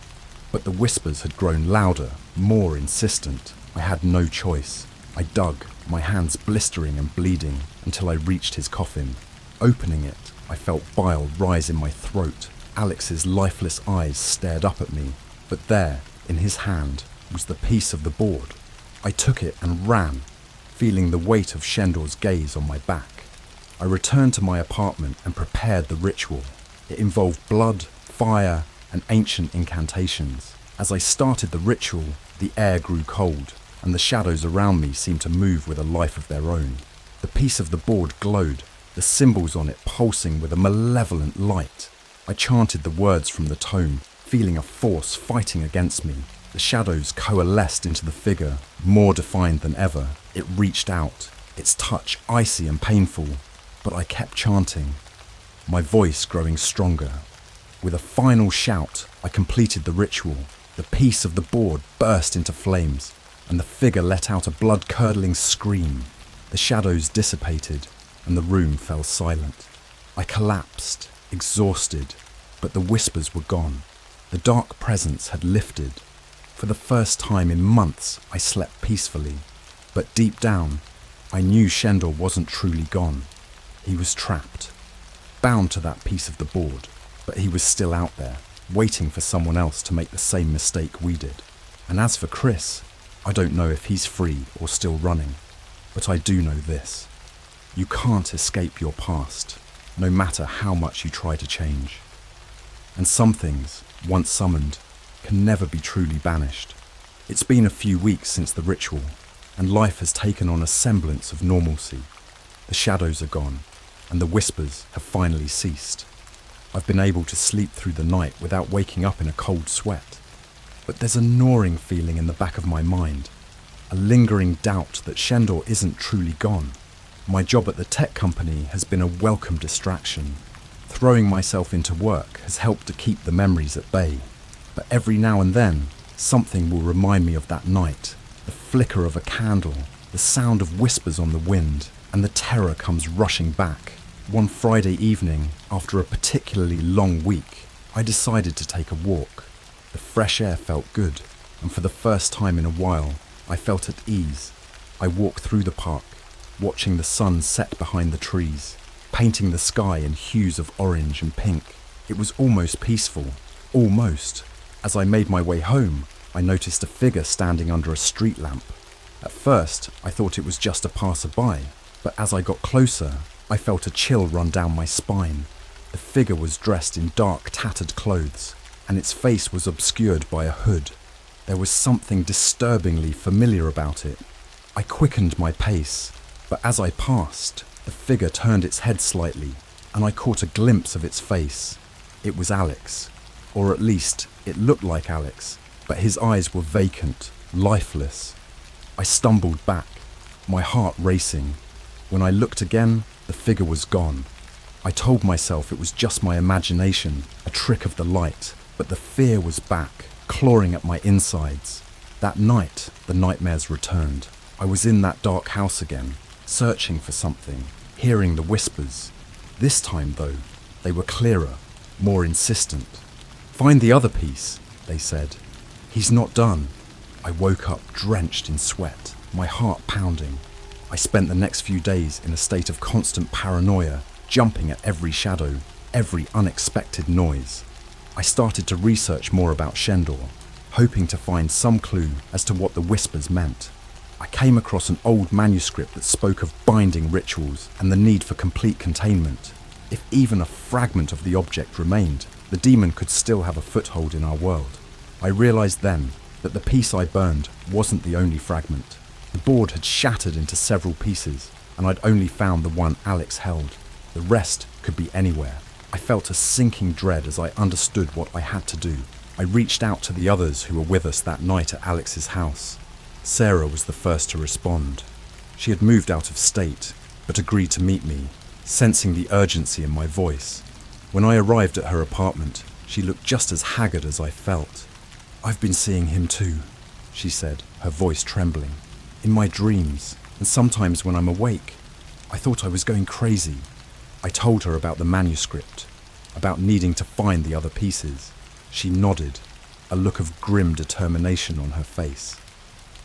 But the whispers had grown louder, more insistent. I had no choice. I dug, my hands blistering and bleeding, until I reached his coffin. Opening it, I felt bile rise in my throat. Alex's lifeless eyes stared up at me, but there, in his hand, was the piece of the board. I took it and ran, feeling the weight of Shandor's gaze on my back. I returned to my apartment and prepared the ritual. It involved blood, fire, and ancient incantations. As I started the ritual, the air grew cold, and the shadows around me seemed to move with a life of their own. The piece of the board glowed, the symbols on it pulsing with a malevolent light. I chanted the words from the tome, feeling a force fighting against me. The shadows coalesced into the figure, more defined than ever. It reached out, its touch icy and painful, but I kept chanting, my voice growing stronger. With a final shout, I completed the ritual. The piece of the board burst into flames, and the figure let out a blood-curdling scream. The shadows dissipated, and the room fell silent. I collapsed, exhausted, but the whispers were gone. The dark presence had lifted. For the first time in months, I slept peacefully. But deep down, I knew Shandor wasn't truly gone. He was trapped, bound to that piece of the board, but he was still out there, waiting for someone else to make the same mistake we did. And as for Chris, I don't know if he's free or still running, but I do know this. You can't escape your past, no matter how much you try to change. And some things, once summoned, can never be truly banished. It's been a few weeks since the ritual, and life has taken on a semblance of normalcy. The shadows are gone, and the whispers have finally ceased. I've been able to sleep through the night without waking up in a cold sweat. But there's a gnawing feeling in the back of my mind, a lingering doubt that Shandor isn't truly gone. My job at the tech company has been a welcome distraction. Throwing myself into work has helped to keep the memories at bay. But every now and then, something will remind me of that night, the flicker of a candle, the sound of whispers on the wind, and the terror comes rushing back. One Friday evening, after a particularly long week, I decided to take a walk. The fresh air felt good, and for the first time in a while, I felt at ease. I walked through the park, watching the sun set behind the trees, painting the sky in hues of orange and pink. It was almost peaceful, almost. As I made my way home, I noticed a figure standing under a street lamp. At first, I thought it was just a passerby, but as I got closer, I felt a chill run down my spine. The figure was dressed in dark, tattered clothes, and its face was obscured by a hood. There was something disturbingly familiar about it. I quickened my pace, but as I passed, the figure turned its head slightly, and I caught a glimpse of its face. It was Alex, or at least it looked like Alex, but his eyes were vacant, lifeless. I stumbled back, my heart racing. When I looked again, the figure was gone. I told myself it was just my imagination, a trick of the light, but the fear was back, clawing at my insides. That night, the nightmares returned. I was in that dark house again, searching for something, hearing the whispers. This time, though, they were clearer, more insistent. "Find the other piece," they said. "He's not done." I woke up drenched in sweat, my heart pounding. I spent the next few days in a state of constant paranoia, jumping at every shadow, every unexpected noise. I started to research more about Shandor, hoping to find some clue as to what the whispers meant. I came across an old manuscript that spoke of binding rituals and the need for complete containment. If even a fragment of the object remained, the demon could still have a foothold in our world. I realized then But the piece I burned wasn't the only fragment. The board had shattered into several pieces, and I'd only found the one Alex held. The rest could be anywhere. I felt a sinking dread as I understood what I had to do. I reached out to the others who were with us that night at Alex's house. Sarah was the first to respond. She had moved out of state, but agreed to meet me, sensing the urgency in my voice. When I arrived at her apartment, she looked just as haggard as I felt. "I've been seeing him too," she said, her voice trembling. "In my dreams, and sometimes when I'm awake. I thought I was going crazy." I told her about the manuscript, about needing to find the other pieces. She nodded, a look of grim determination on her face.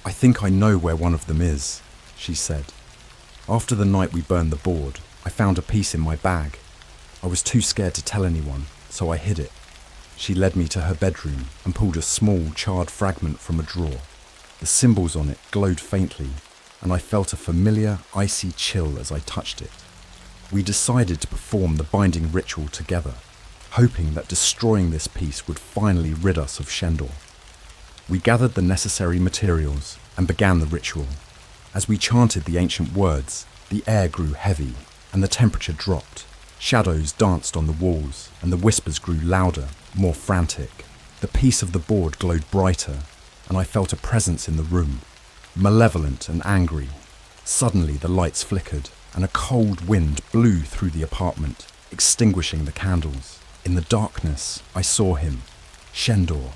"I think I know where one of them is," she said. "After the night we burned the board, I found a piece in my bag. I was too scared to tell anyone, so I hid it." She led me to her bedroom and pulled a small, charred fragment from a drawer. The symbols on it glowed faintly, and I felt a familiar, icy chill as I touched it. We decided to perform the binding ritual together, hoping that destroying this piece would finally rid us of Shandor. We gathered the necessary materials and began the ritual. As we chanted the ancient words, the air grew heavy and the temperature dropped. Shadows danced on the walls and the whispers grew louder, more frantic. The piece of the board glowed brighter, and I felt a presence in the room, malevolent and angry. Suddenly the lights flickered, and a cold wind blew through the apartment, extinguishing the candles. In the darkness, I saw him, Shandor.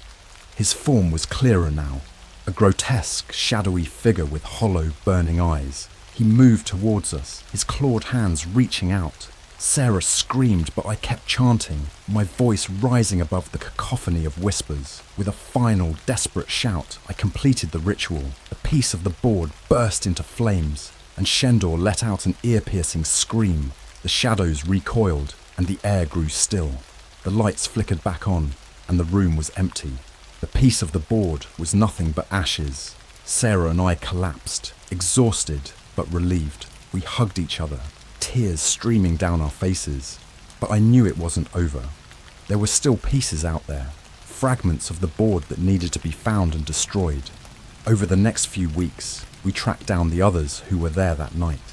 His form was clearer now, a grotesque, shadowy figure with hollow, burning eyes. He moved towards us, his clawed hands reaching out. Sarah screamed, but I kept chanting, my voice rising above the cacophony of whispers. With a final, desperate shout, I completed the ritual. A piece of the board burst into flames, and Shandor let out an ear-piercing scream. The shadows recoiled, and the air grew still. The lights flickered back on, and the room was empty. The piece of the board was nothing but ashes. Sarah and I collapsed, exhausted but relieved. We hugged each other, tears streaming down our faces. But I knew it wasn't over. There were still pieces out there, fragments of the board that needed to be found and destroyed. Over the next few weeks, we tracked down the others who were there that night.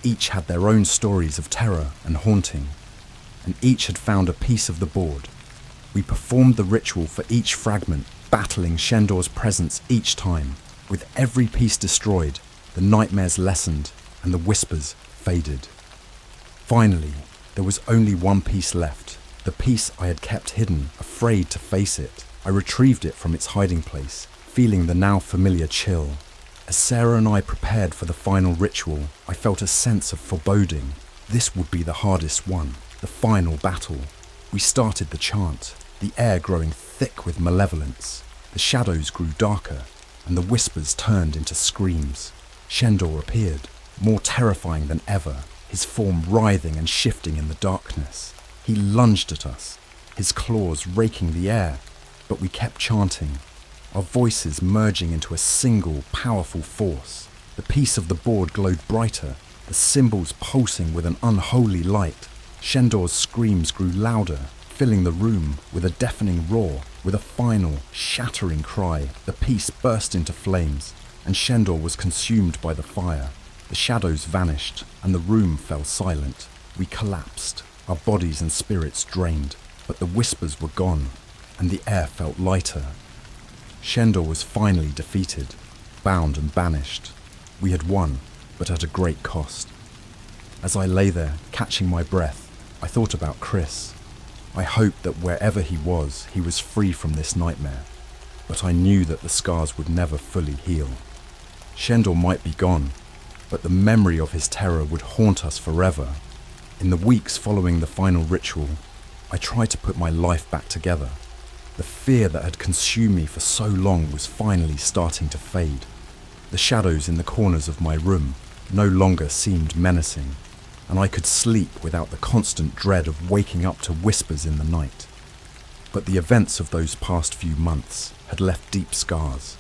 Each had their own stories of terror and haunting, and each had found a piece of the board. We performed the ritual for each fragment, battling Shandor's presence each time. With every piece destroyed, the nightmares lessened and the whispers faded. Finally, there was only one piece left, the piece I had kept hidden, afraid to face it. I retrieved it from its hiding place, feeling the now familiar chill. As Sarah and I prepared for the final ritual, I felt a sense of foreboding. This would be the hardest one, the final battle. We started the chant, the air growing thick with malevolence. The shadows grew darker, and the whispers turned into screams. Shandor appeared, more terrifying than ever, his form writhing and shifting in the darkness. He lunged at us, his claws raking the air, but we kept chanting, our voices merging into a single, powerful force. The piece of the board glowed brighter, the symbols pulsing with an unholy light. Shandor's screams grew louder, filling the room with a deafening roar. With a final, shattering cry, the piece burst into flames, and Shandor was consumed by the fire. The shadows vanished, and the room fell silent. We collapsed, our bodies and spirits drained, but the whispers were gone, and the air felt lighter. Shandor was finally defeated, bound and banished. We had won, but at a great cost. As I lay there, catching my breath, I thought about Chris. I hoped that wherever he was free from this nightmare, but I knew that the scars would never fully heal. Shandor might be gone, but the memory of his terror would haunt us forever. In the weeks following the final ritual, I tried to put my life back together. The fear that had consumed me for so long was finally starting to fade. The shadows in the corners of my room no longer seemed menacing, and I could sleep without the constant dread of waking up to whispers in the night. But the events of those past few months had left deep scars,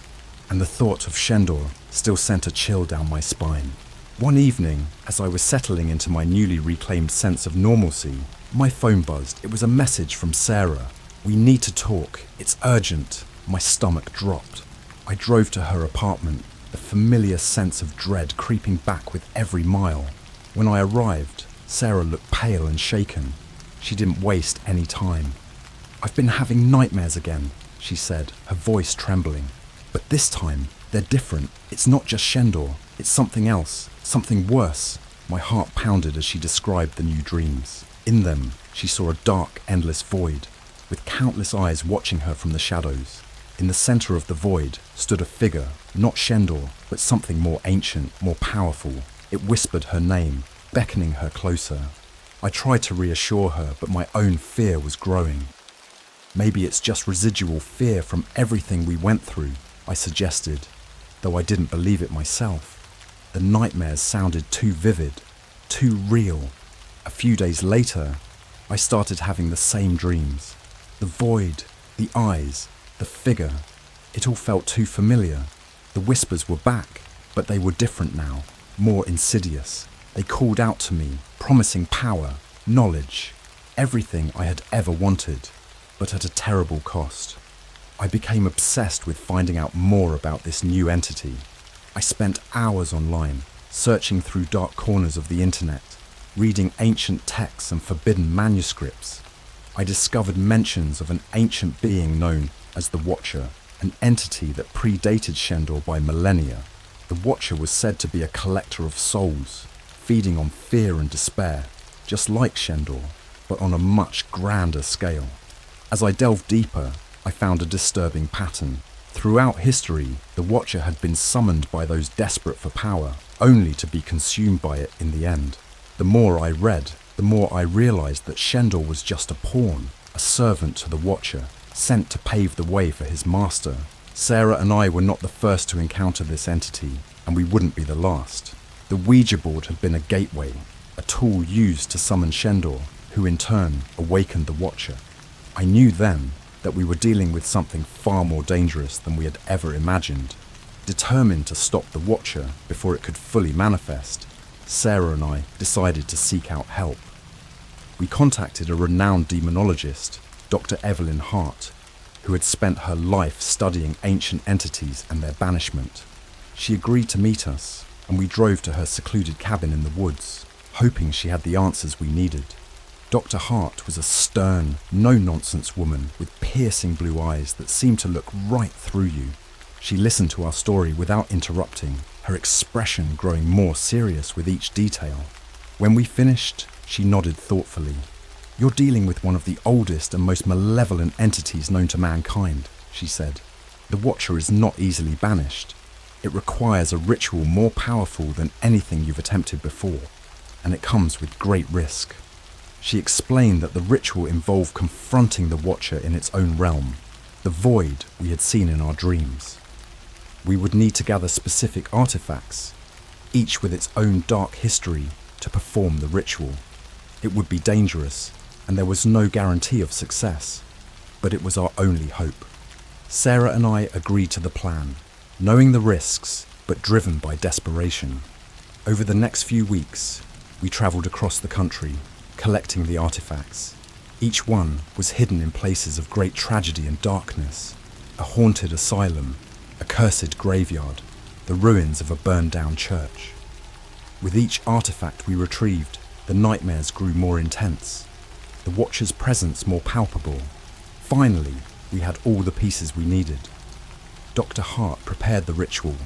and the thought of Shandor still sent a chill down my spine. One evening, as I was settling into my newly reclaimed sense of normalcy, my phone buzzed. It was a message from Sarah. "We need to talk. It's urgent." My stomach dropped. I drove to her apartment, the familiar sense of dread creeping back with every mile. When I arrived, Sarah looked pale and shaken. She didn't waste any time. "I've been having nightmares again," she said, her voice trembling. "But this time, they're different. It's not just Shandor. It's something else, something worse." My heart pounded as she described the new dreams. In them, she saw a dark, endless void, with countless eyes watching her from the shadows. In the center of the void stood a figure, not Shandor, but something more ancient, more powerful. It whispered her name, beckoning her closer. I tried to reassure her, but my own fear was growing. "Maybe it's just residual fear from everything we went through," I suggested, though I didn't believe it myself. The nightmares sounded too vivid, too real. A few days later, I started having the same dreams. The void, the eyes, the figure. It all felt too familiar. The whispers were back, but they were different now, more insidious. They called out to me, promising power, knowledge, everything I had ever wanted, but at a terrible cost. I became obsessed with finding out more about this new entity. I spent hours online, searching through dark corners of the internet, reading ancient texts and forbidden manuscripts. I discovered mentions of an ancient being known as the Watcher, an entity that predated Shandor by millennia. The Watcher was said to be a collector of souls, feeding on fear and despair, just like Shandor, but on a much grander scale. As I delved deeper, I found a disturbing pattern. Throughout history, the Watcher had been summoned by those desperate for power, only to be consumed by it in the end. The more I read, the more I realized that Shandor was just a pawn, a servant to the Watcher, sent to pave the way for his master. Sarah and I were not the first to encounter this entity, and we wouldn't be the last. The Ouija board had been a gateway, a tool used to summon Shandor, who in turn awakened the Watcher. I knew then that we were dealing with something far more dangerous than we had ever imagined. Determined to stop the Watcher before it could fully manifest, Sarah and I decided to seek out help. We contacted a renowned demonologist, Dr. Evelyn Hart, who had spent her life studying ancient entities and their banishment. She agreed to meet us, and we drove to her secluded cabin in the woods, hoping she had the answers we needed. Dr. Hart was a stern, no-nonsense woman with piercing blue eyes that seemed to look right through you. She listened to our story without interrupting, her expression growing more serious with each detail. When we finished, she nodded thoughtfully. "You're dealing with one of the oldest and most malevolent entities known to mankind," she said. "The Watcher is not easily banished. It requires a ritual more powerful than anything you've attempted before, and it comes with great risk." She explained that the ritual involved confronting the Watcher in its own realm, the void we had seen in our dreams. We would need to gather specific artifacts, each with its own dark history, to perform the ritual. It would be dangerous, and there was no guarantee of success, but it was our only hope. Sarah and I agreed to the plan, knowing the risks, but driven by desperation. Over the next few weeks, we travelled across the country, collecting the artifacts. Each one was hidden in places of great tragedy and darkness: a haunted asylum, a cursed graveyard, the ruins of a burned-down church. With each artifact we retrieved, the nightmares grew more intense, the Watcher's presence more palpable. Finally, we had all the pieces we needed. Dr. Hart prepared the ritual,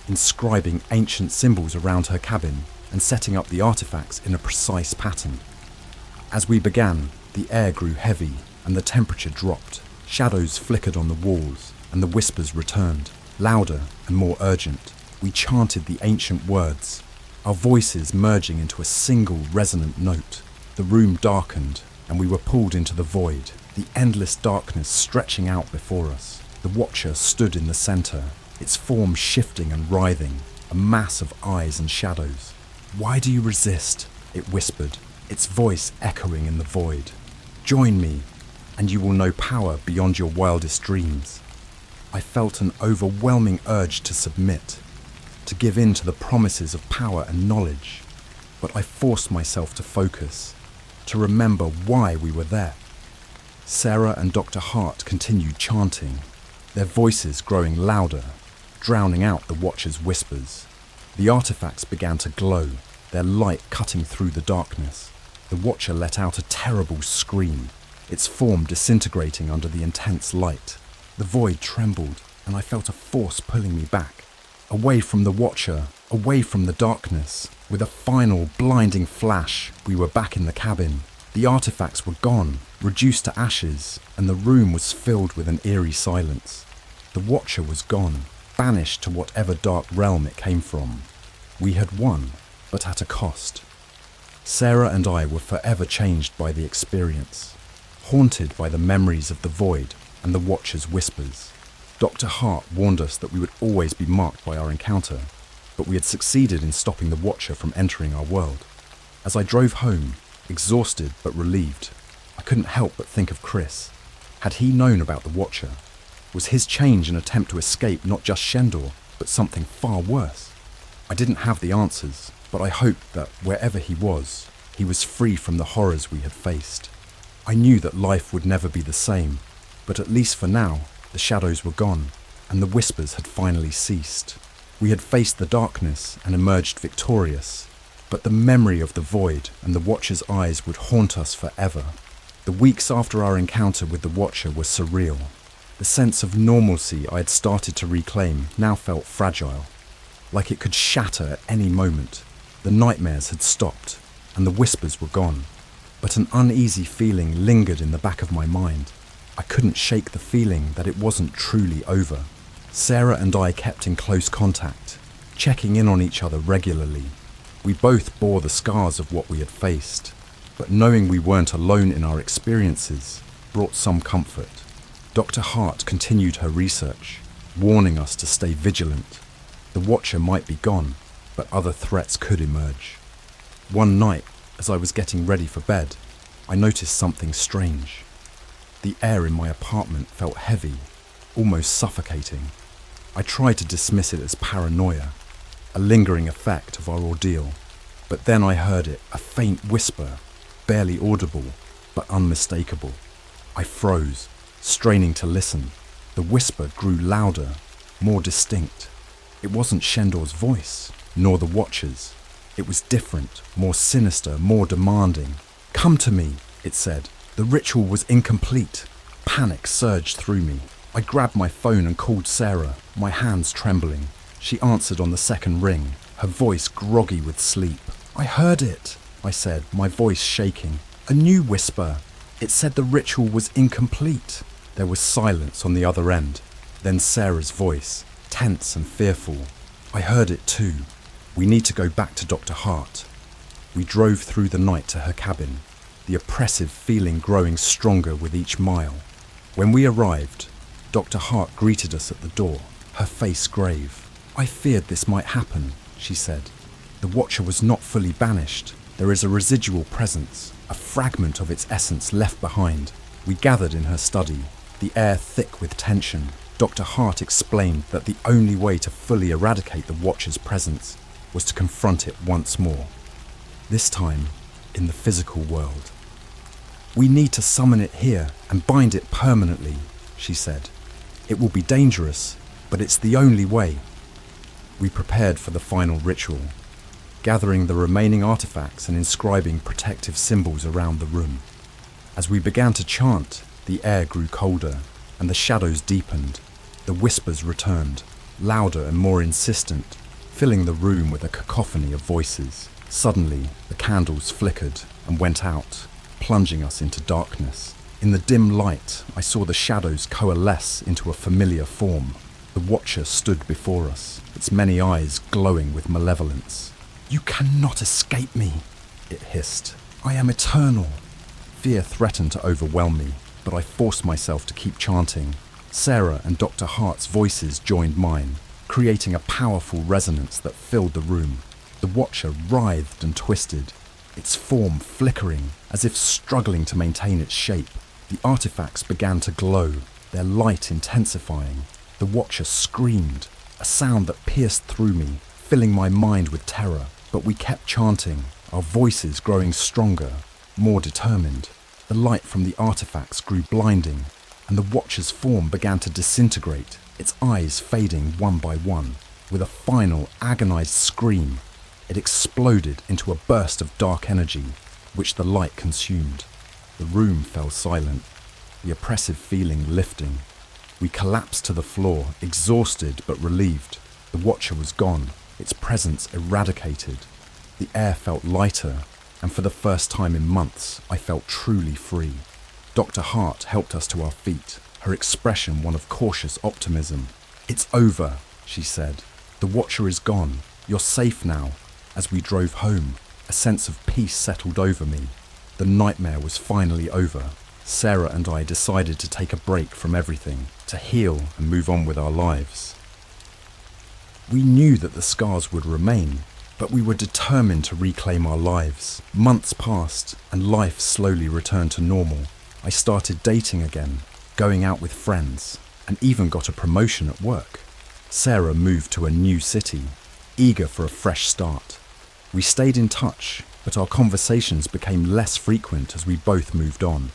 inscribing ancient symbols around her cabin and setting up the artifacts in a precise pattern. As we began, the air grew heavy and the temperature dropped. Shadows flickered on the walls and the whispers returned, louder and more urgent. We chanted the ancient words, our voices merging into a single resonant note. The room darkened and we were pulled into the void, the endless darkness stretching out before us. The Watcher stood in the center, its form shifting and writhing, a mass of eyes and shadows. "Why do you resist?" it whispered, its voice echoing in the void. "Join me, and you will know power beyond your wildest dreams." I felt an overwhelming urge to submit, to give in to the promises of power and knowledge, but I forced myself to focus, to remember why we were there. Sarah and Dr. Hart continued chanting, their voices growing louder, drowning out the Watcher's whispers. The artifacts began to glow, their light cutting through the darkness. The Watcher let out a terrible scream, its form disintegrating under the intense light. The void trembled, and I felt a force pulling me back, away from the Watcher, away from the darkness. With a final blinding flash, we were back in the cabin. The artifacts were gone, reduced to ashes, and the room was filled with an eerie silence. The Watcher was gone, banished to whatever dark realm it came from. We had won, but at a cost. Sarah and I were forever changed by the experience, haunted by the memories of the void and the Watcher's whispers. Dr. Hart warned us that we would always be marked by our encounter, but we had succeeded in stopping the Watcher from entering our world. As I drove home, exhausted but relieved, I couldn't help but think of Chris. Had he known about the Watcher? Was his change an attempt to escape not just Shandor, but something far worse? I didn't have the answers, but I hoped that wherever he was free from the horrors we had faced. I knew that life would never be the same, but at least for now, the shadows were gone, and the whispers had finally ceased. We had faced the darkness and emerged victorious, but the memory of the void and the Watcher's eyes would haunt us forever. The weeks after our encounter with the Watcher were surreal. The sense of normalcy I had started to reclaim now felt fragile, like it could shatter at any moment. The nightmares had stopped, and the whispers were gone, but an uneasy feeling lingered in the back of my mind. I couldn't shake the feeling that it wasn't truly over. Sarah and I kept in close contact, checking in on each other regularly. We both bore the scars of what we had faced, but knowing we weren't alone in our experiences brought some comfort. Dr. Hart continued her research, warning us to stay vigilant. The Watcher might be gone, but other threats could emerge. One night, as I was getting ready for bed, I noticed something strange. The air in my apartment felt heavy, almost suffocating. I tried to dismiss it as paranoia, a lingering effect of our ordeal, but then I heard it, a faint whisper, barely audible, but unmistakable. I froze, straining to listen. The whisper grew louder, more distinct. It wasn't Shandor's voice, nor the Watcher's. It was different, more sinister, more demanding. "Come to me," it said. The ritual was incomplete. Panic surged through me. I grabbed my phone and called Sarah, my hands trembling. She answered on the second ring, her voice groggy with sleep. "I heard it," I said, my voice shaking. "A new whisper. It said the ritual was incomplete." There was silence on the other end. Then Sarah's voice, tense and fearful. I heard it too. "We need to go back to Dr. Hart." We drove through the night to her cabin, the oppressive feeling growing stronger with each mile. When we arrived, Dr. Hart greeted us at the door, her face grave. "I feared this might happen," she said. "The Watcher was not fully banished. There is a residual presence, a fragment of its essence left behind." We gathered in her study, the air thick with tension. Dr. Hart explained that the only way to fully eradicate the Watcher's presence was to confront it once more, this time in the physical world. "We need to summon it here and bind it permanently," she said. "It will be dangerous, but it's the only way." We prepared for the final ritual, gathering the remaining artifacts and inscribing protective symbols around the room. As we began to chant, the air grew colder and the shadows deepened. The whispers returned, louder and more insistent, filling the room with a cacophony of voices. Suddenly, the candles flickered and went out, plunging us into darkness. In the dim light, I saw the shadows coalesce into a familiar form. The Watcher stood before us, its many eyes glowing with malevolence. "You cannot escape me," it hissed. "I am eternal." Fear threatened to overwhelm me, but I forced myself to keep chanting. Sarah and Dr. Hart's voices joined mine, creating a powerful resonance that filled the room. The Watcher writhed and twisted, its form flickering, as if struggling to maintain its shape. The artifacts began to glow, their light intensifying. The Watcher screamed, a sound that pierced through me, filling my mind with terror. But we kept chanting, our voices growing stronger, more determined. The light from the artifacts grew blinding, and the Watcher's form began to disintegrate, its eyes fading one by one. With a final, agonized scream, it exploded into a burst of dark energy, which the light consumed. The room fell silent, the oppressive feeling lifting. We collapsed to the floor, exhausted but relieved. The Watcher was gone, its presence eradicated. The air felt lighter, and for the first time in months, I felt truly free. Dr. Hart helped us to our feet, her expression one of cautious optimism. "It's over," she said. "The Watcher is gone. You're safe now." As we drove home, a sense of peace settled over me. The nightmare was finally over. Sarah and I decided to take a break from everything, to heal and move on with our lives. We knew that the scars would remain, but we were determined to reclaim our lives. Months passed, and life slowly returned to normal. I started dating again, going out with friends, and even got a promotion at work. Sarah moved to a new city, eager for a fresh start. We stayed in touch, but our conversations became less frequent as we both moved on.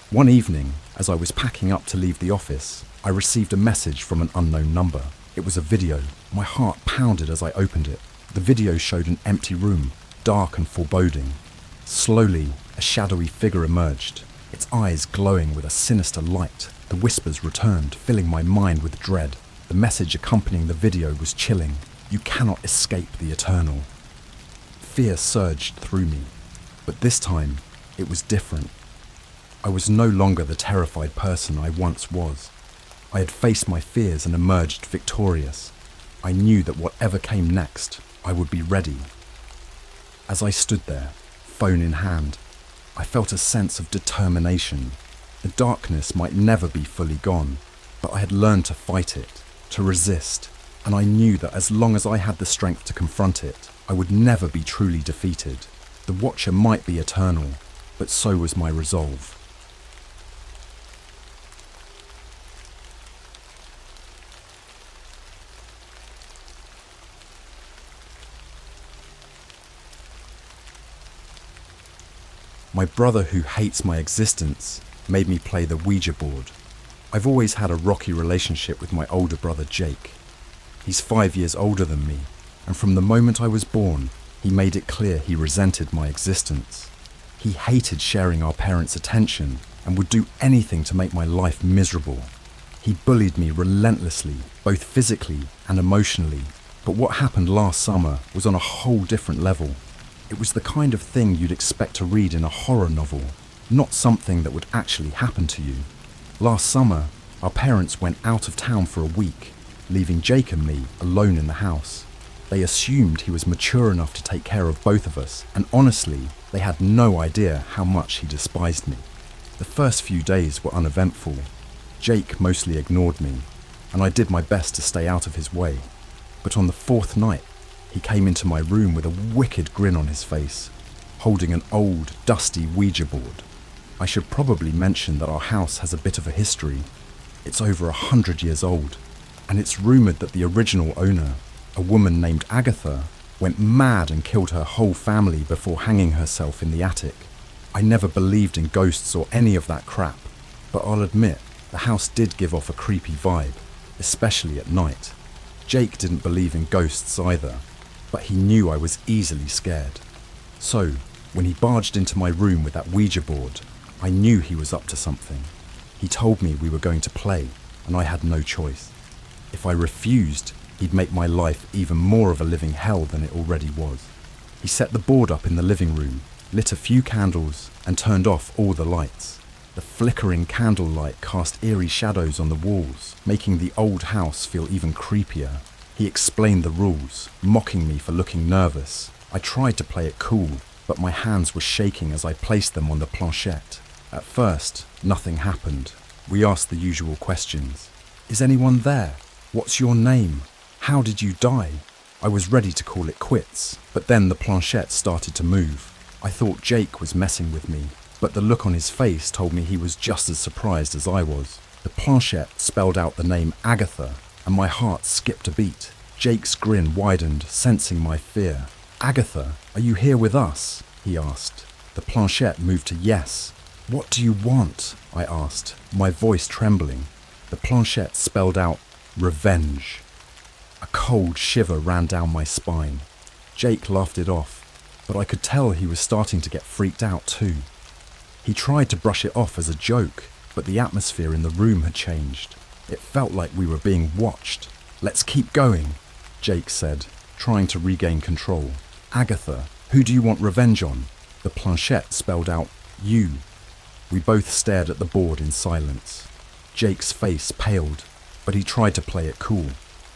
One evening, as I was packing up to leave the office, I received a message from an unknown number. It was a video. My heart pounded as I opened it. The video showed an empty room, dark and foreboding. Slowly, a shadowy figure emerged, its eyes glowing with a sinister light. The whispers returned, filling my mind with dread. The message accompanying the video was chilling. "You cannot escape the eternal." Fear surged through me, but this time it was different. I was no longer the terrified person I once was. I had faced my fears and emerged victorious. I knew that whatever came next, I would be ready. As I stood there, phone in hand, I felt a sense of determination. The darkness might never be fully gone, but I had learned to fight it, to resist, and I knew that as long as I had the strength to confront it, I would never be truly defeated. The Watcher might be eternal, but so was my resolve. My brother, who hates my existence, made me play the Ouija board. I've always had a rocky relationship with my older brother Jake. He's 5 years older than me, and from the moment I was born, he made it clear he resented my existence. He hated sharing our parents' attention and would do anything to make my life miserable. He bullied me relentlessly, both physically and emotionally, but what happened last summer was on a whole different level. It was the kind of thing you'd expect to read in a horror novel, not something that would actually happen to you. Last summer, our parents went out of town for a week, leaving Jake and me alone in the house. They assumed he was mature enough to take care of both of us, and honestly, they had no idea how much he despised me. The first few days were uneventful. Jake mostly ignored me, and I did my best to stay out of his way. But on the fourth night, he came into my room with a wicked grin on his face, holding an old, dusty Ouija board. I should probably mention that our house has a bit of a history. It's over 100 years old, and it's rumoured that the original owner, a woman named Agatha, went mad and killed her whole family before hanging herself in the attic. I never believed in ghosts or any of that crap, but I'll admit, the house did give off a creepy vibe, especially at night. Jake didn't believe in ghosts either, but he knew I was easily scared. So, when he barged into my room with that Ouija board, I knew he was up to something. He told me we were going to play, and I had no choice. If I refused, he'd make my life even more of a living hell than it already was. He set the board up in the living room, lit a few candles, and turned off all the lights. The flickering candlelight cast eerie shadows on the walls, making the old house feel even creepier. He explained the rules, mocking me for looking nervous. I tried to play it cool, but my hands were shaking as I placed them on the planchette. At first, nothing happened. We asked the usual questions. Is anyone there? What's your name? How did you die? I was ready to call it quits, but then the planchette started to move. I thought Jake was messing with me, but the look on his face told me he was just as surprised as I was. The planchette spelled out the name Agatha, and my heart skipped a beat. Jake's grin widened, sensing my fear. "Agatha, are you here with us?" he asked. The planchette moved to yes. "What do you want?" I asked, my voice trembling. The planchette spelled out Revenge. A cold shiver ran down my spine. Jake laughed it off, but I could tell he was starting to get freaked out too. He tried to brush it off as a joke, but the atmosphere in the room had changed. It felt like we were being watched. "Let's keep going," Jake said, trying to regain control. "Agatha, who do you want revenge on?" The planchette spelled out, "You." We both stared at the board in silence. Jake's face paled, but he tried to play it cool.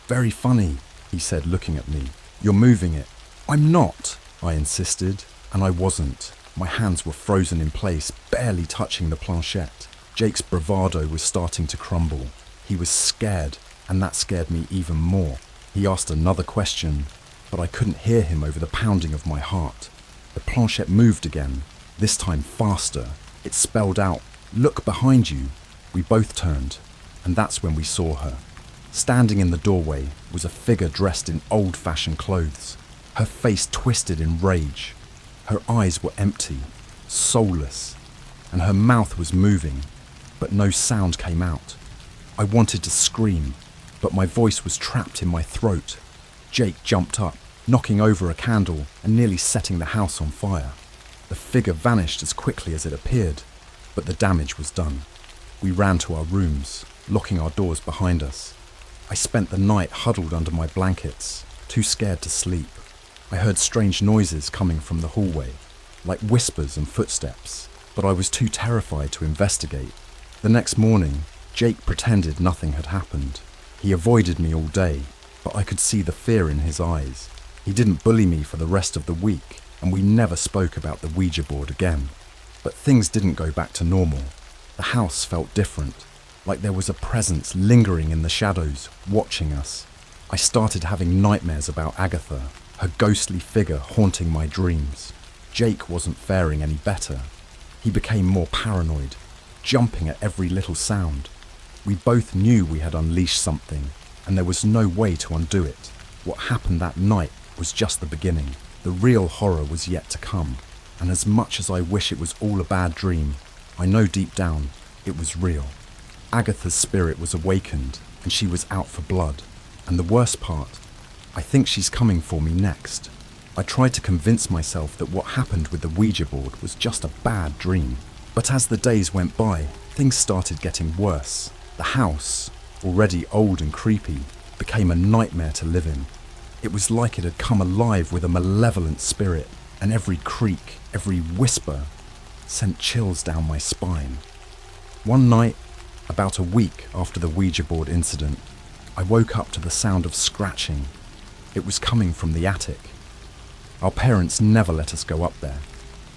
"Very funny," he said, looking at me. "You're moving it." "I'm not," I insisted, and I wasn't. My hands were frozen in place, barely touching the planchette. Jake's bravado was starting to crumble. He was scared, and that scared me even more. He asked another question, but I couldn't hear him over the pounding of my heart. The planchette moved again, this time faster. It spelled out, "Look behind you." We both turned, and that's when we saw her. Standing in the doorway was a figure dressed in old-fashioned clothes, her face twisted in rage. Her eyes were empty, soulless, and her mouth was moving, but no sound came out. I wanted to scream, but my voice was trapped in my throat. Jake jumped up, knocking over a candle and nearly setting the house on fire. The figure vanished as quickly as it appeared, but the damage was done. We ran to our rooms, locking our doors behind us. I spent the night huddled under my blankets, too scared to sleep. I heard strange noises coming from the hallway, like whispers and footsteps, but I was too terrified to investigate. The next morning, Jake pretended nothing had happened. He avoided me all day, but I could see the fear in his eyes. He didn't bully me for the rest of the week, and we never spoke about the Ouija board again. But things didn't go back to normal. The house felt different, like there was a presence lingering in the shadows, watching us. I started having nightmares about Agatha, her ghostly figure haunting my dreams. Jake wasn't faring any better. He became more paranoid, jumping at every little sound. We both knew we had unleashed something, and there was no way to undo it. What happened that night was just the beginning. The real horror was yet to come, and as much as I wish it was all a bad dream, I know deep down it was real. Agatha's spirit was awakened, and she was out for blood. And the worst part, I think she's coming for me next. I tried to convince myself that what happened with the Ouija board was just a bad dream. But as the days went by, things started getting worse. The house, already old and creepy, became a nightmare to live in. It was like it had come alive with a malevolent spirit, and every creak, every whisper, sent chills down my spine. One night, about a week after the Ouija board incident, I woke up to the sound of scratching. It was coming from the attic. Our parents never let us go up there.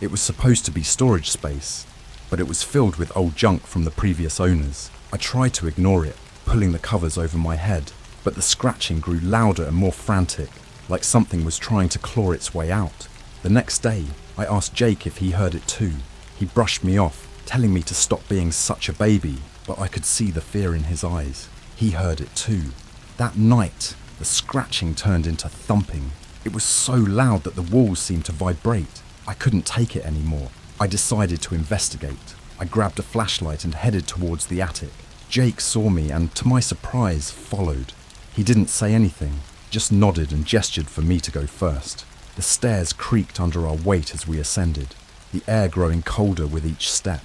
It was supposed to be storage space, but it was filled with old junk from the previous owners. I tried to ignore it, pulling the covers over my head, but the scratching grew louder and more frantic, like something was trying to claw its way out. The next day, I asked Jake if he heard it too. He brushed me off, telling me to stop being such a baby, but I could see the fear in his eyes. He heard it too. That night, the scratching turned into thumping. It was so loud that the walls seemed to vibrate. I couldn't take it anymore. I decided to investigate. I grabbed a flashlight and headed towards the attic. Jake saw me and, to my surprise, followed. He didn't say anything, just nodded and gestured for me to go first. The stairs creaked under our weight as we ascended, the air growing colder with each step.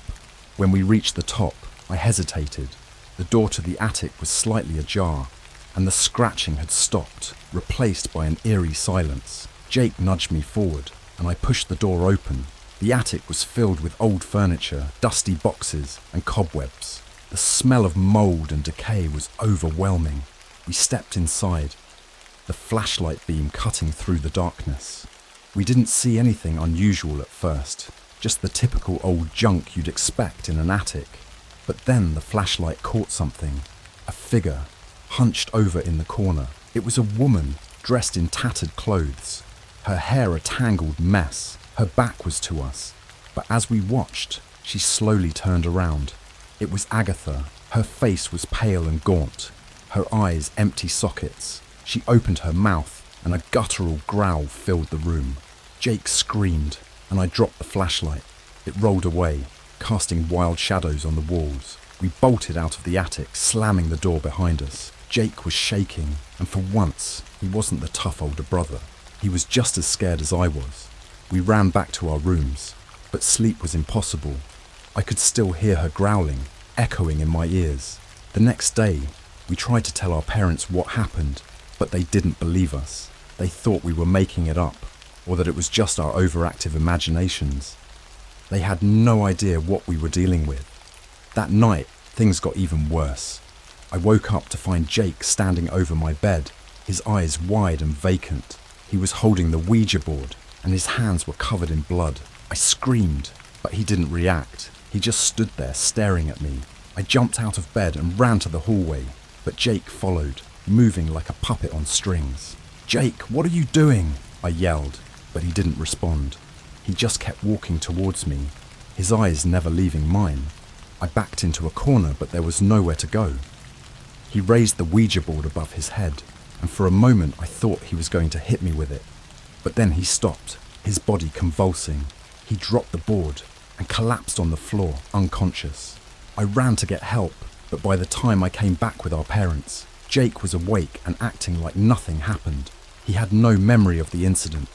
When we reached the top, I hesitated. The door to the attic was slightly ajar, and the scratching had stopped, replaced by an eerie silence. Jake nudged me forward, and I pushed the door open. The attic was filled with old furniture, dusty boxes, and cobwebs. The smell of mold and decay was overwhelming. We stepped inside, the flashlight beam cutting through the darkness. We didn't see anything unusual at first, just the typical old junk you'd expect in an attic. But then the flashlight caught something, a figure, hunched over in the corner. It was a woman, dressed in tattered clothes, her hair a tangled mess. Her back was to us, but as we watched, she slowly turned around. It was Agatha. Her face was pale and gaunt, her eyes empty sockets. She opened her mouth, and a guttural growl filled the room. Jake screamed, and I dropped the flashlight. It rolled away, casting wild shadows on the walls. We bolted out of the attic, slamming the door behind us. Jake was shaking, and for once, he wasn't the tough older brother. He was just as scared as I was. We ran back to our rooms, but sleep was impossible. I could still hear her growling, echoing in my ears. The next day, we tried to tell our parents what happened, but they didn't believe us. They thought we were making it up, or that it was just our overactive imaginations. They had no idea what we were dealing with. That night, things got even worse. I woke up to find Jake standing over my bed, his eyes wide and vacant. He was holding the Ouija board, and his hands were covered in blood. I screamed, but he didn't react. He just stood there staring at me. I jumped out of bed and ran to the hallway, but Jake followed, moving like a puppet on strings. "Jake, what are you doing?" I yelled, but he didn't respond. He just kept walking towards me, his eyes never leaving mine. I backed into a corner, but there was nowhere to go. He raised the Ouija board above his head, and for a moment I thought he was going to hit me with it. But then he stopped, his body convulsing. He dropped the board and collapsed on the floor, unconscious. I ran to get help, but by the time I came back with our parents, Jake was awake and acting like nothing happened. He had no memory of the incident,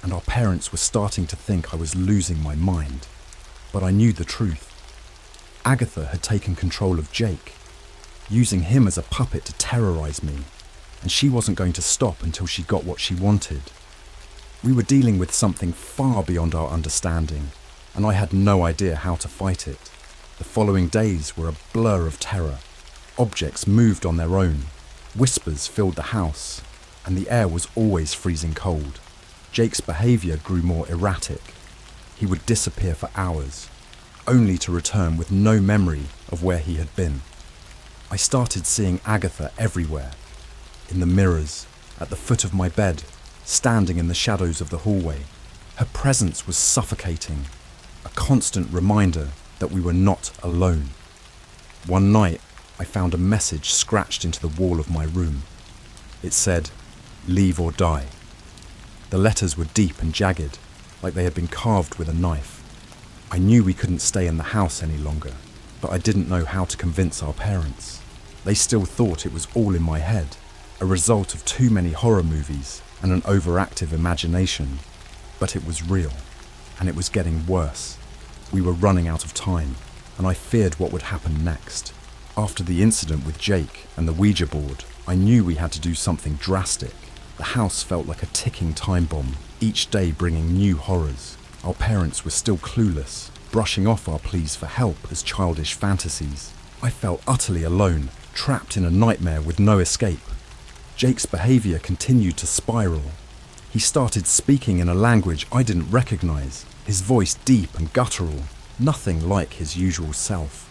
and our parents were starting to think I was losing my mind. But I knew the truth. Agatha had taken control of Jake, using him as a puppet to terrorize me, and she wasn't going to stop until she got what she wanted. We were dealing with something far beyond our understanding, and I had no idea how to fight it. The following days were a blur of terror. Objects moved on their own, whispers filled the house, and the air was always freezing cold. Jake's behaviour grew more erratic. He would disappear for hours, only to return with no memory of where he had been. I started seeing Agatha everywhere, in the mirrors, at the foot of my bed, standing in the shadows of the hallway. Her presence was suffocating, a constant reminder that we were not alone. One night, I found a message scratched into the wall of my room. It said, "Leave or die." The letters were deep and jagged, like they had been carved with a knife. I knew we couldn't stay in the house any longer, but I didn't know how to convince our parents. They still thought it was all in my head, a result of too many horror movies and an overactive imagination. But it was real, and it was getting worse. We were running out of time, and I feared what would happen next. After the incident with Jake and the Ouija board, I knew we had to do something drastic. The house felt like a ticking time bomb, each day bringing new horrors. Our parents were still clueless, brushing off our pleas for help as childish fantasies. I felt utterly alone, trapped in a nightmare with no escape. Jake's behaviour continued to spiral. He started speaking in a language I didn't recognise, his voice deep and guttural, nothing like his usual self.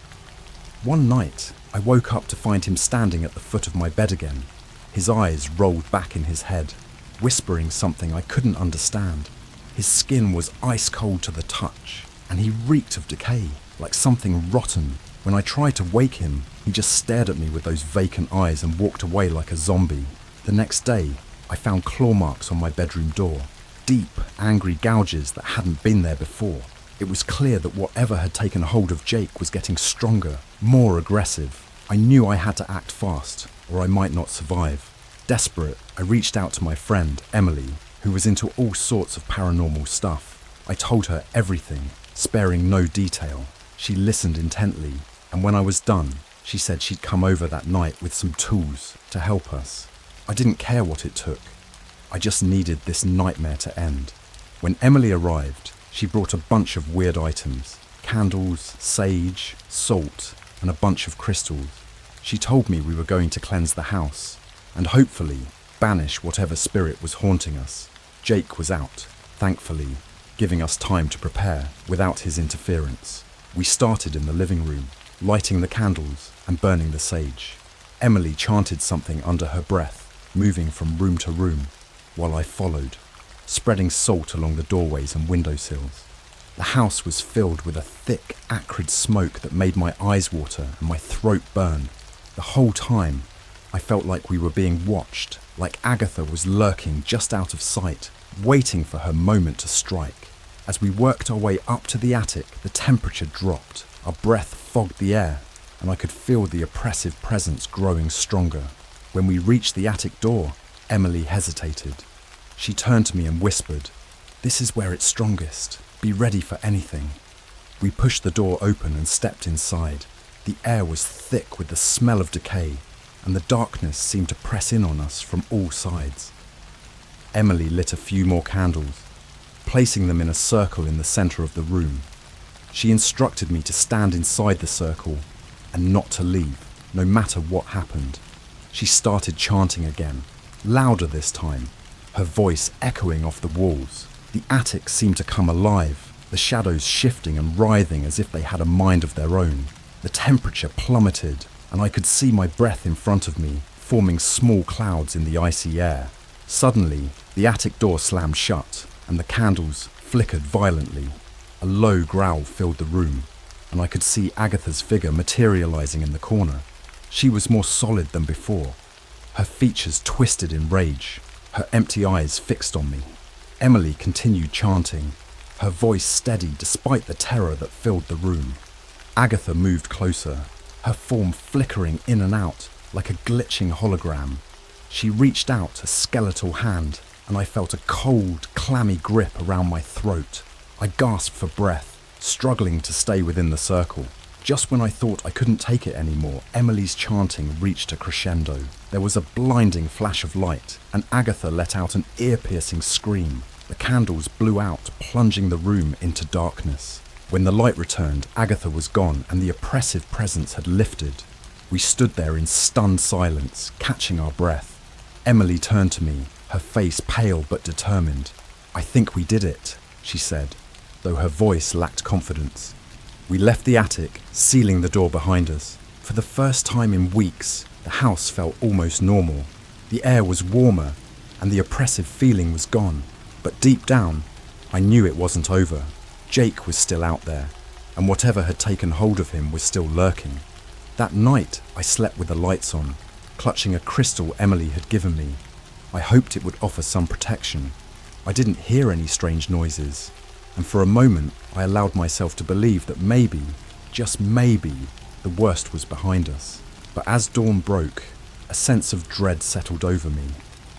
One night, I woke up to find him standing at the foot of my bed again. His eyes rolled back in his head, whispering something I couldn't understand. His skin was ice cold to the touch, and he reeked of decay, like something rotten. When I tried to wake him, he just stared at me with those vacant eyes and walked away like a zombie. The next day, I found claw marks on my bedroom door, deep, angry gouges that hadn't been there before. It was clear that whatever had taken hold of Jake was getting stronger, more aggressive. I knew I had to act fast, or I might not survive. Desperate, I reached out to my friend, Emily, who was into all sorts of paranormal stuff. I told her everything, sparing no detail. She listened intently, and when I was done, she said she'd come over that night with some tools to help us. I didn't care what it took. I just needed this nightmare to end. When Emily arrived, she brought a bunch of weird items: candles, sage, salt, and a bunch of crystals. She told me we were going to cleanse the house, and hopefully banish whatever spirit was haunting us. Jake was out, thankfully, giving us time to prepare without his interference. We started in the living room, lighting the candles and burning the sage. Emily chanted something under her breath, moving from room to room, while I followed, spreading salt along the doorways and windowsills. The house was filled with a thick, acrid smoke that made my eyes water and my throat burn. The whole time, I felt like we were being watched, like Agatha was lurking just out of sight, waiting for her moment to strike. As we worked our way up to the attic, the temperature dropped, our breath fogged the air, and I could feel the oppressive presence growing stronger. When we reached the attic door, Emily hesitated. She turned to me and whispered, "This is where it's strongest. Be ready for anything." We pushed the door open and stepped inside. The air was thick with the smell of decay, and the darkness seemed to press in on us from all sides. Emily lit a few more candles, placing them in a circle in the centre of the room. She instructed me to stand inside the circle and not to leave, no matter what happened. She started chanting again, louder this time, her voice echoing off the walls. The attic seemed to come alive, the shadows shifting and writhing as if they had a mind of their own. The temperature plummeted, and I could see my breath in front of me, forming small clouds in the icy air. Suddenly, the attic door slammed shut, and the candles flickered violently. A low growl filled the room, and I could see Agatha's figure materializing in the corner. She was more solid than before, her features twisted in rage, her empty eyes fixed on me. Emily continued chanting, her voice steady despite the terror that filled the room. Agatha moved closer, her form flickering in and out like a glitching hologram. She reached out a skeletal hand, and I felt a cold, clammy grip around my throat. I gasped for breath, struggling to stay within the circle. Just when I thought I couldn't take it anymore, Emily's chanting reached a crescendo. There was a blinding flash of light, and Agatha let out an ear-piercing scream. The candles blew out, plunging the room into darkness. When the light returned, Agatha was gone, and the oppressive presence had lifted. We stood there in stunned silence, catching our breath. Emily turned to me, her face pale but determined. "I think we did it," she said, though her voice lacked confidence. We left the attic, sealing the door behind us. For the first time in weeks, the house felt almost normal. The air was warmer, and the oppressive feeling was gone. But deep down, I knew it wasn't over. Jake was still out there, and whatever had taken hold of him was still lurking. That night, I slept with the lights on, clutching a crystal Emily had given me. I hoped it would offer some protection. I didn't hear any strange noises, and for a moment I allowed myself to believe that maybe, just maybe, the worst was behind us. But as dawn broke, a sense of dread settled over me.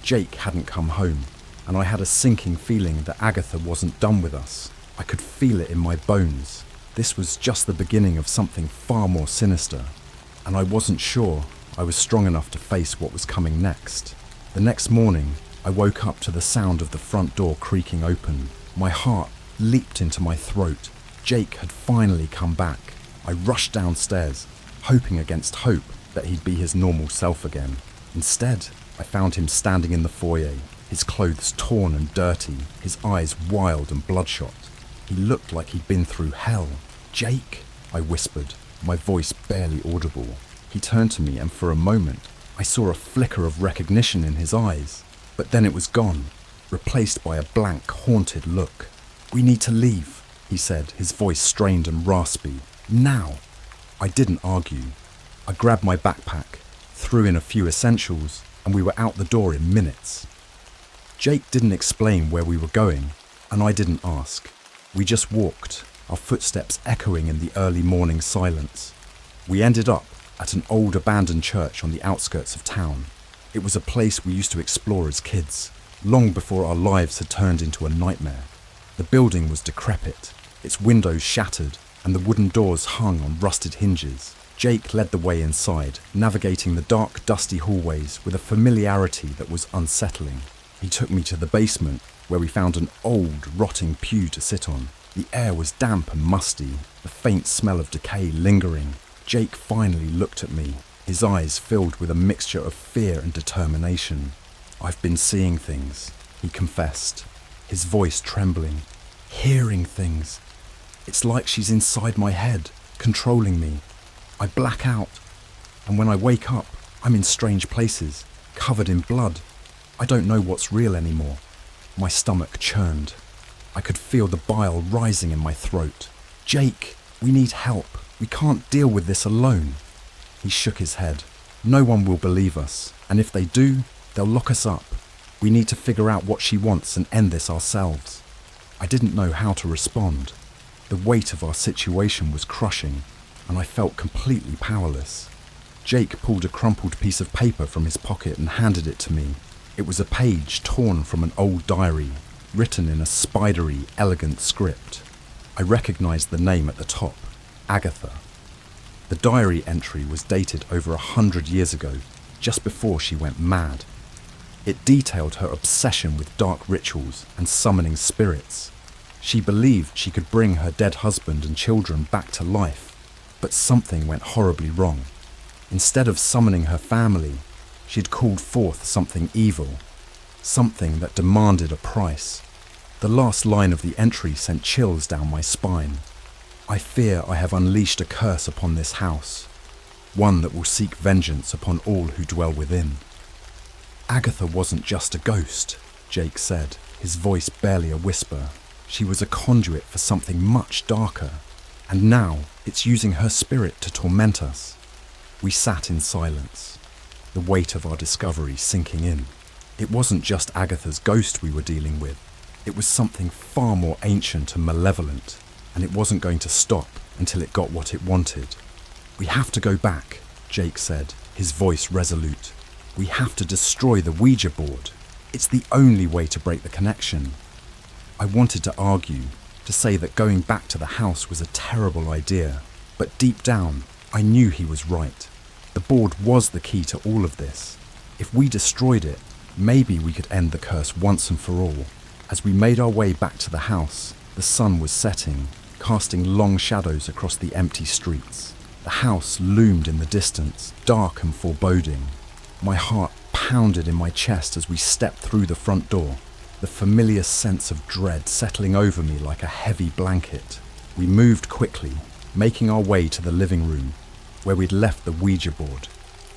Jake hadn't come home, and I had a sinking feeling that Agatha wasn't done with us. I could feel it in my bones. This was just the beginning of something far more sinister, and I wasn't sure I was strong enough to face what was coming next. The next morning, I woke up to the sound of the front door creaking open. My heart leaped into my throat. Jake had finally come back. I rushed downstairs, hoping against hope that he'd be his normal self again. Instead, I found him standing in the foyer, his clothes torn and dirty, his eyes wild and bloodshot. He looked like he'd been through hell. "Jake," I whispered, my voice barely audible. He turned to me, and for a moment, I saw a flicker of recognition in his eyes. But then it was gone, replaced by a blank, haunted look. "We need to leave," he said, his voice strained and raspy. "Now." I didn't argue. I grabbed my backpack, threw in a few essentials, and we were out the door in minutes. Jake didn't explain where we were going, and I didn't ask. We just walked, our footsteps echoing in the early morning silence. We ended up at an old abandoned church on the outskirts of town. It was a place we used to explore as kids, long before our lives had turned into a nightmare. The building was decrepit, its windows shattered, and the wooden doors hung on rusted hinges. Jake led the way inside, navigating the dark, dusty hallways with a familiarity that was unsettling. He took me to the basement, where we found an old, rotting pew to sit on. The air was damp and musty, the faint smell of decay lingering. Jake finally looked at me, his eyes filled with a mixture of fear and determination. "I've been seeing things," he confessed, his voice trembling. "Hearing things. It's like she's inside my head, controlling me. I black out, and when I wake up, I'm in strange places, covered in blood. I don't know what's real anymore." My stomach churned. I could feel the bile rising in my throat. "Jake, we need help. We can't deal with this alone." He shook his head. "No one will believe us, and if they do, they'll lock us up. We need to figure out what she wants and end this ourselves." I didn't know how to respond. The weight of our situation was crushing, and I felt completely powerless. Jake pulled a crumpled piece of paper from his pocket and handed it to me. It was a page torn from an old diary, written in a spidery, elegant script. I recognized the name at the top, Agatha. The diary entry was dated over 100 years ago, just before she went mad. It detailed her obsession with dark rituals and summoning spirits. She believed she could bring her dead husband and children back to life, but something went horribly wrong. Instead of summoning her family, she'd called forth something evil, something that demanded a price. The last line of the entry sent chills down my spine. I fear I have unleashed a curse upon this house, one that will seek vengeance upon all who dwell within. Agatha wasn't just a ghost, Jake said, his voice barely a whisper. She was a conduit for something much darker, and now it's using her spirit to torment us. We sat in silence, the weight of our discovery sinking in. It wasn't just Agatha's ghost we were dealing with. It was something far more ancient and malevolent, and it wasn't going to stop until it got what it wanted. We have to go back, Jake said, his voice resolute. We have to destroy the Ouija board. It's the only way to break the connection. I wanted to argue, to say that going back to the house was a terrible idea, but deep down, I knew he was right. The board was the key to all of this. If we destroyed it, maybe we could end the curse once and for all. As we made our way back to the house, the sun was setting, casting long shadows across the empty streets. The house loomed in the distance, dark and foreboding. My heart pounded in my chest as we stepped through the front door, the familiar sense of dread settling over me like a heavy blanket. We moved quickly, making our way to the living room, where we'd left the Ouija board.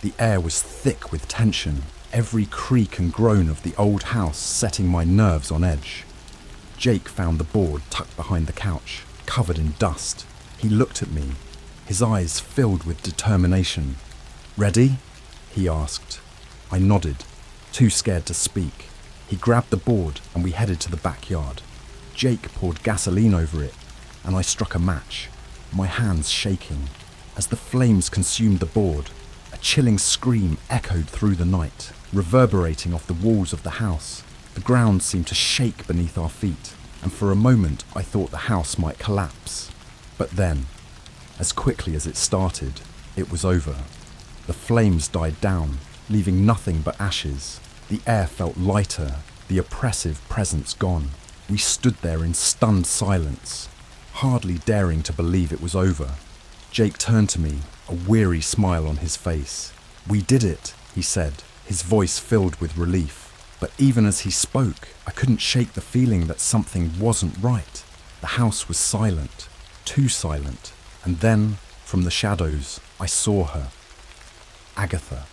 The air was thick with tension, every creak and groan of the old house setting my nerves on edge. Jake found the board tucked behind the couch, covered in dust. He looked at me, his eyes filled with determination. "Ready?" he asked. I nodded, too scared to speak. He grabbed the board and we headed to the backyard. Jake poured gasoline over it, and I struck a match, my hands shaking. As the flames consumed the board, a chilling scream echoed through the night, reverberating off the walls of the house. The ground seemed to shake beneath our feet, and for a moment I thought the house might collapse. But then, as quickly as it started, it was over. The flames died down, leaving nothing but ashes. The air felt lighter, the oppressive presence gone. We stood there in stunned silence, hardly daring to believe it was over. Jake turned to me, a weary smile on his face. "We did it," he said, his voice filled with relief. But even as he spoke, I couldn't shake the feeling that something wasn't right. The house was silent, too silent. And then, from the shadows, I saw her. Agatha.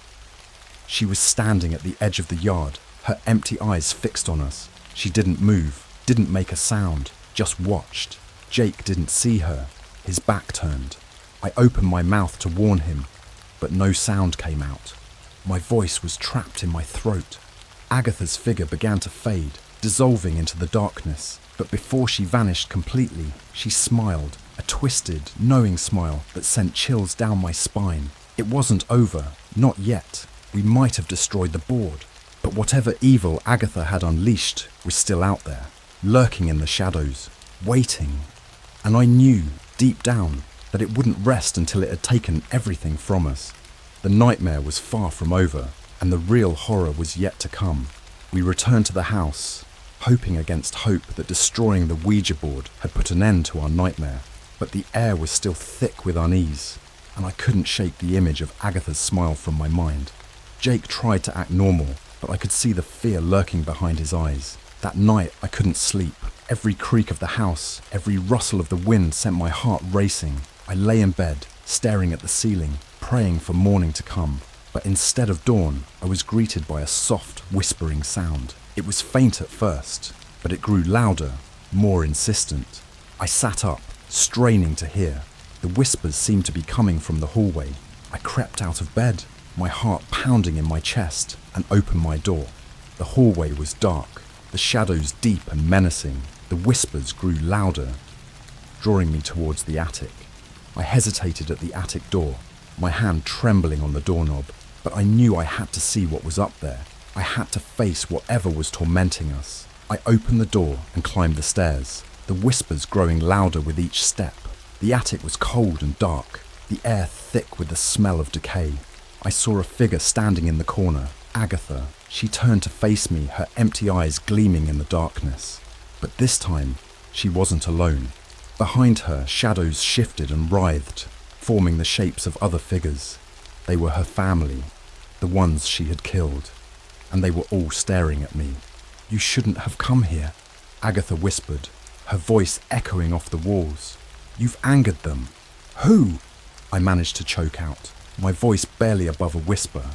She was standing at the edge of the yard, her empty eyes fixed on us. She didn't move, didn't make a sound, just watched. Jake didn't see her, his back turned. I opened my mouth to warn him, but no sound came out. My voice was trapped in my throat. Agatha's figure began to fade, dissolving into the darkness. But before she vanished completely, she smiled, a twisted, knowing smile that sent chills down my spine. It wasn't over, not yet. We might have destroyed the board, but whatever evil Agatha had unleashed was still out there, lurking in the shadows, waiting. And I knew, deep down, that it wouldn't rest until it had taken everything from us. The nightmare was far from over, and the real horror was yet to come. We returned to the house, hoping against hope that destroying the Ouija board had put an end to our nightmare. But the air was still thick with unease, and I couldn't shake the image of Agatha's smile from my mind. Jake tried to act normal, but I could see the fear lurking behind his eyes. That night I couldn't sleep. Every creak of the house, every rustle of the wind sent my heart racing. I lay in bed, staring at the ceiling, praying for morning to come. But instead of dawn, I was greeted by a soft, whispering sound. It was faint at first, but it grew louder, more insistent. I sat up, straining to hear. The whispers seemed to be coming from the hallway. I crept out of bed, my heart pounding in my chest, and opened my door. The hallway was dark, the shadows deep and menacing. The whispers grew louder, drawing me towards the attic. I hesitated at the attic door, my hand trembling on the doorknob, but I knew I had to see what was up there. I had to face whatever was tormenting us. I opened the door and climbed the stairs, the whispers growing louder with each step. The attic was cold and dark, the air thick with the smell of decay. I saw a figure standing in the corner, Agatha. She turned to face me, her empty eyes gleaming in the darkness. But this time, she wasn't alone. Behind her, shadows shifted and writhed, forming the shapes of other figures. They were her family, the ones she had killed, and they were all staring at me. "You shouldn't have come here," Agatha whispered, her voice echoing off the walls. "You've angered them." "Who?" I managed to choke out, my voice barely above a whisper.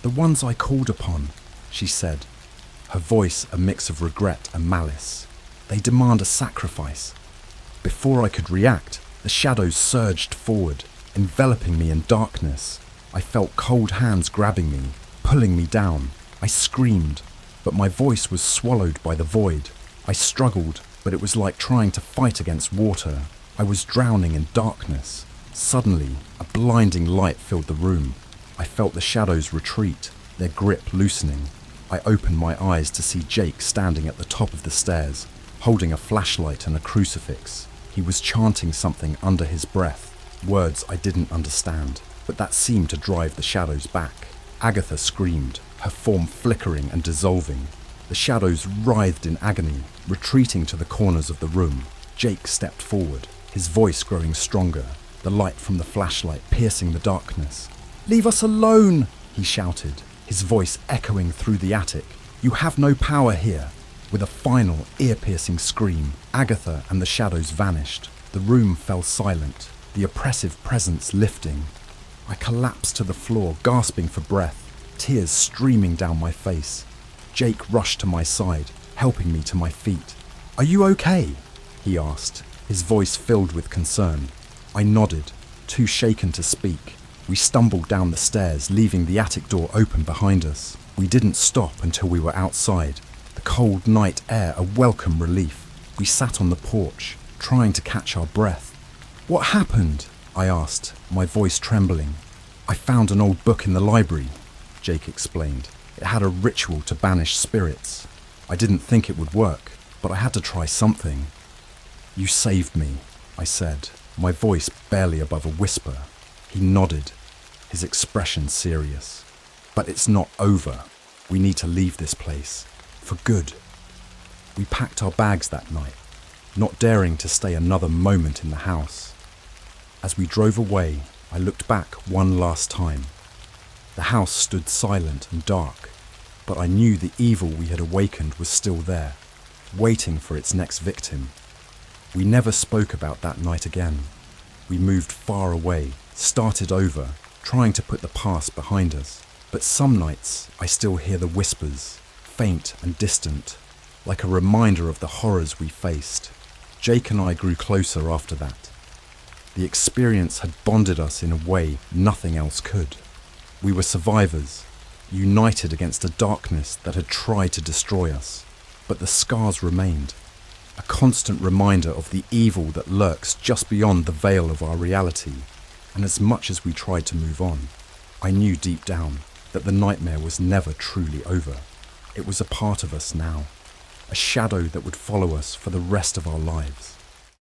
"The ones I called upon," she said, her voice a mix of regret and malice. "They demand a sacrifice." Before I could react, the shadows surged forward, enveloping me in darkness. I felt cold hands grabbing me, pulling me down. I screamed, but my voice was swallowed by the void. I struggled, but it was like trying to fight against water. I was drowning in darkness. Suddenly, a blinding light filled the room. I felt the shadows retreat, their grip loosening. I opened my eyes to see Jake standing at the top of the stairs, holding a flashlight and a crucifix. He was chanting something under his breath, words I didn't understand, but that seemed to drive the shadows back. Agatha screamed, her form flickering and dissolving. The shadows writhed in agony, retreating to the corners of the room. Jake stepped forward, his voice growing stronger, the light from the flashlight piercing the darkness. "Leave us alone!" he shouted, his voice echoing through the attic. "You have no power here." With a final, ear-piercing scream, Agatha and the shadows vanished. The room fell silent, the oppressive presence lifting. I collapsed to the floor, gasping for breath, tears streaming down my face. Jake rushed to my side, helping me to my feet. "Are you okay?" he asked, his voice filled with concern. I nodded, too shaken to speak. We stumbled down the stairs, leaving the attic door open behind us. We didn't stop until we were outside, the cold night air a welcome relief. We sat on the porch, trying to catch our breath. "What happened?" I asked, my voice trembling. "I found an old book in the library," Jake explained. "It had a ritual to banish spirits. I didn't think it would work, but I had to try something." "You saved me," I said, my voice barely above a whisper. He nodded, his expression serious. "But it's not over. We need to leave this place. For good." We packed our bags that night, not daring to stay another moment in the house. As we drove away, I looked back one last time. The house stood silent and dark, but I knew the evil we had awakened was still there, waiting for its next victim. We never spoke about that night again. We moved far away, started over, trying to put the past behind us. But some nights I still hear the whispers, faint and distant, like a reminder of the horrors we faced. Jake and I grew closer after that. The experience had bonded us in a way nothing else could. We were survivors, united against a darkness that had tried to destroy us. But the scars remained, a constant reminder of the evil that lurks just beyond the veil of our reality. And as much as we tried to move on, I knew deep down that the nightmare was never truly over. It was a part of us now, a shadow that would follow us for the rest of our lives.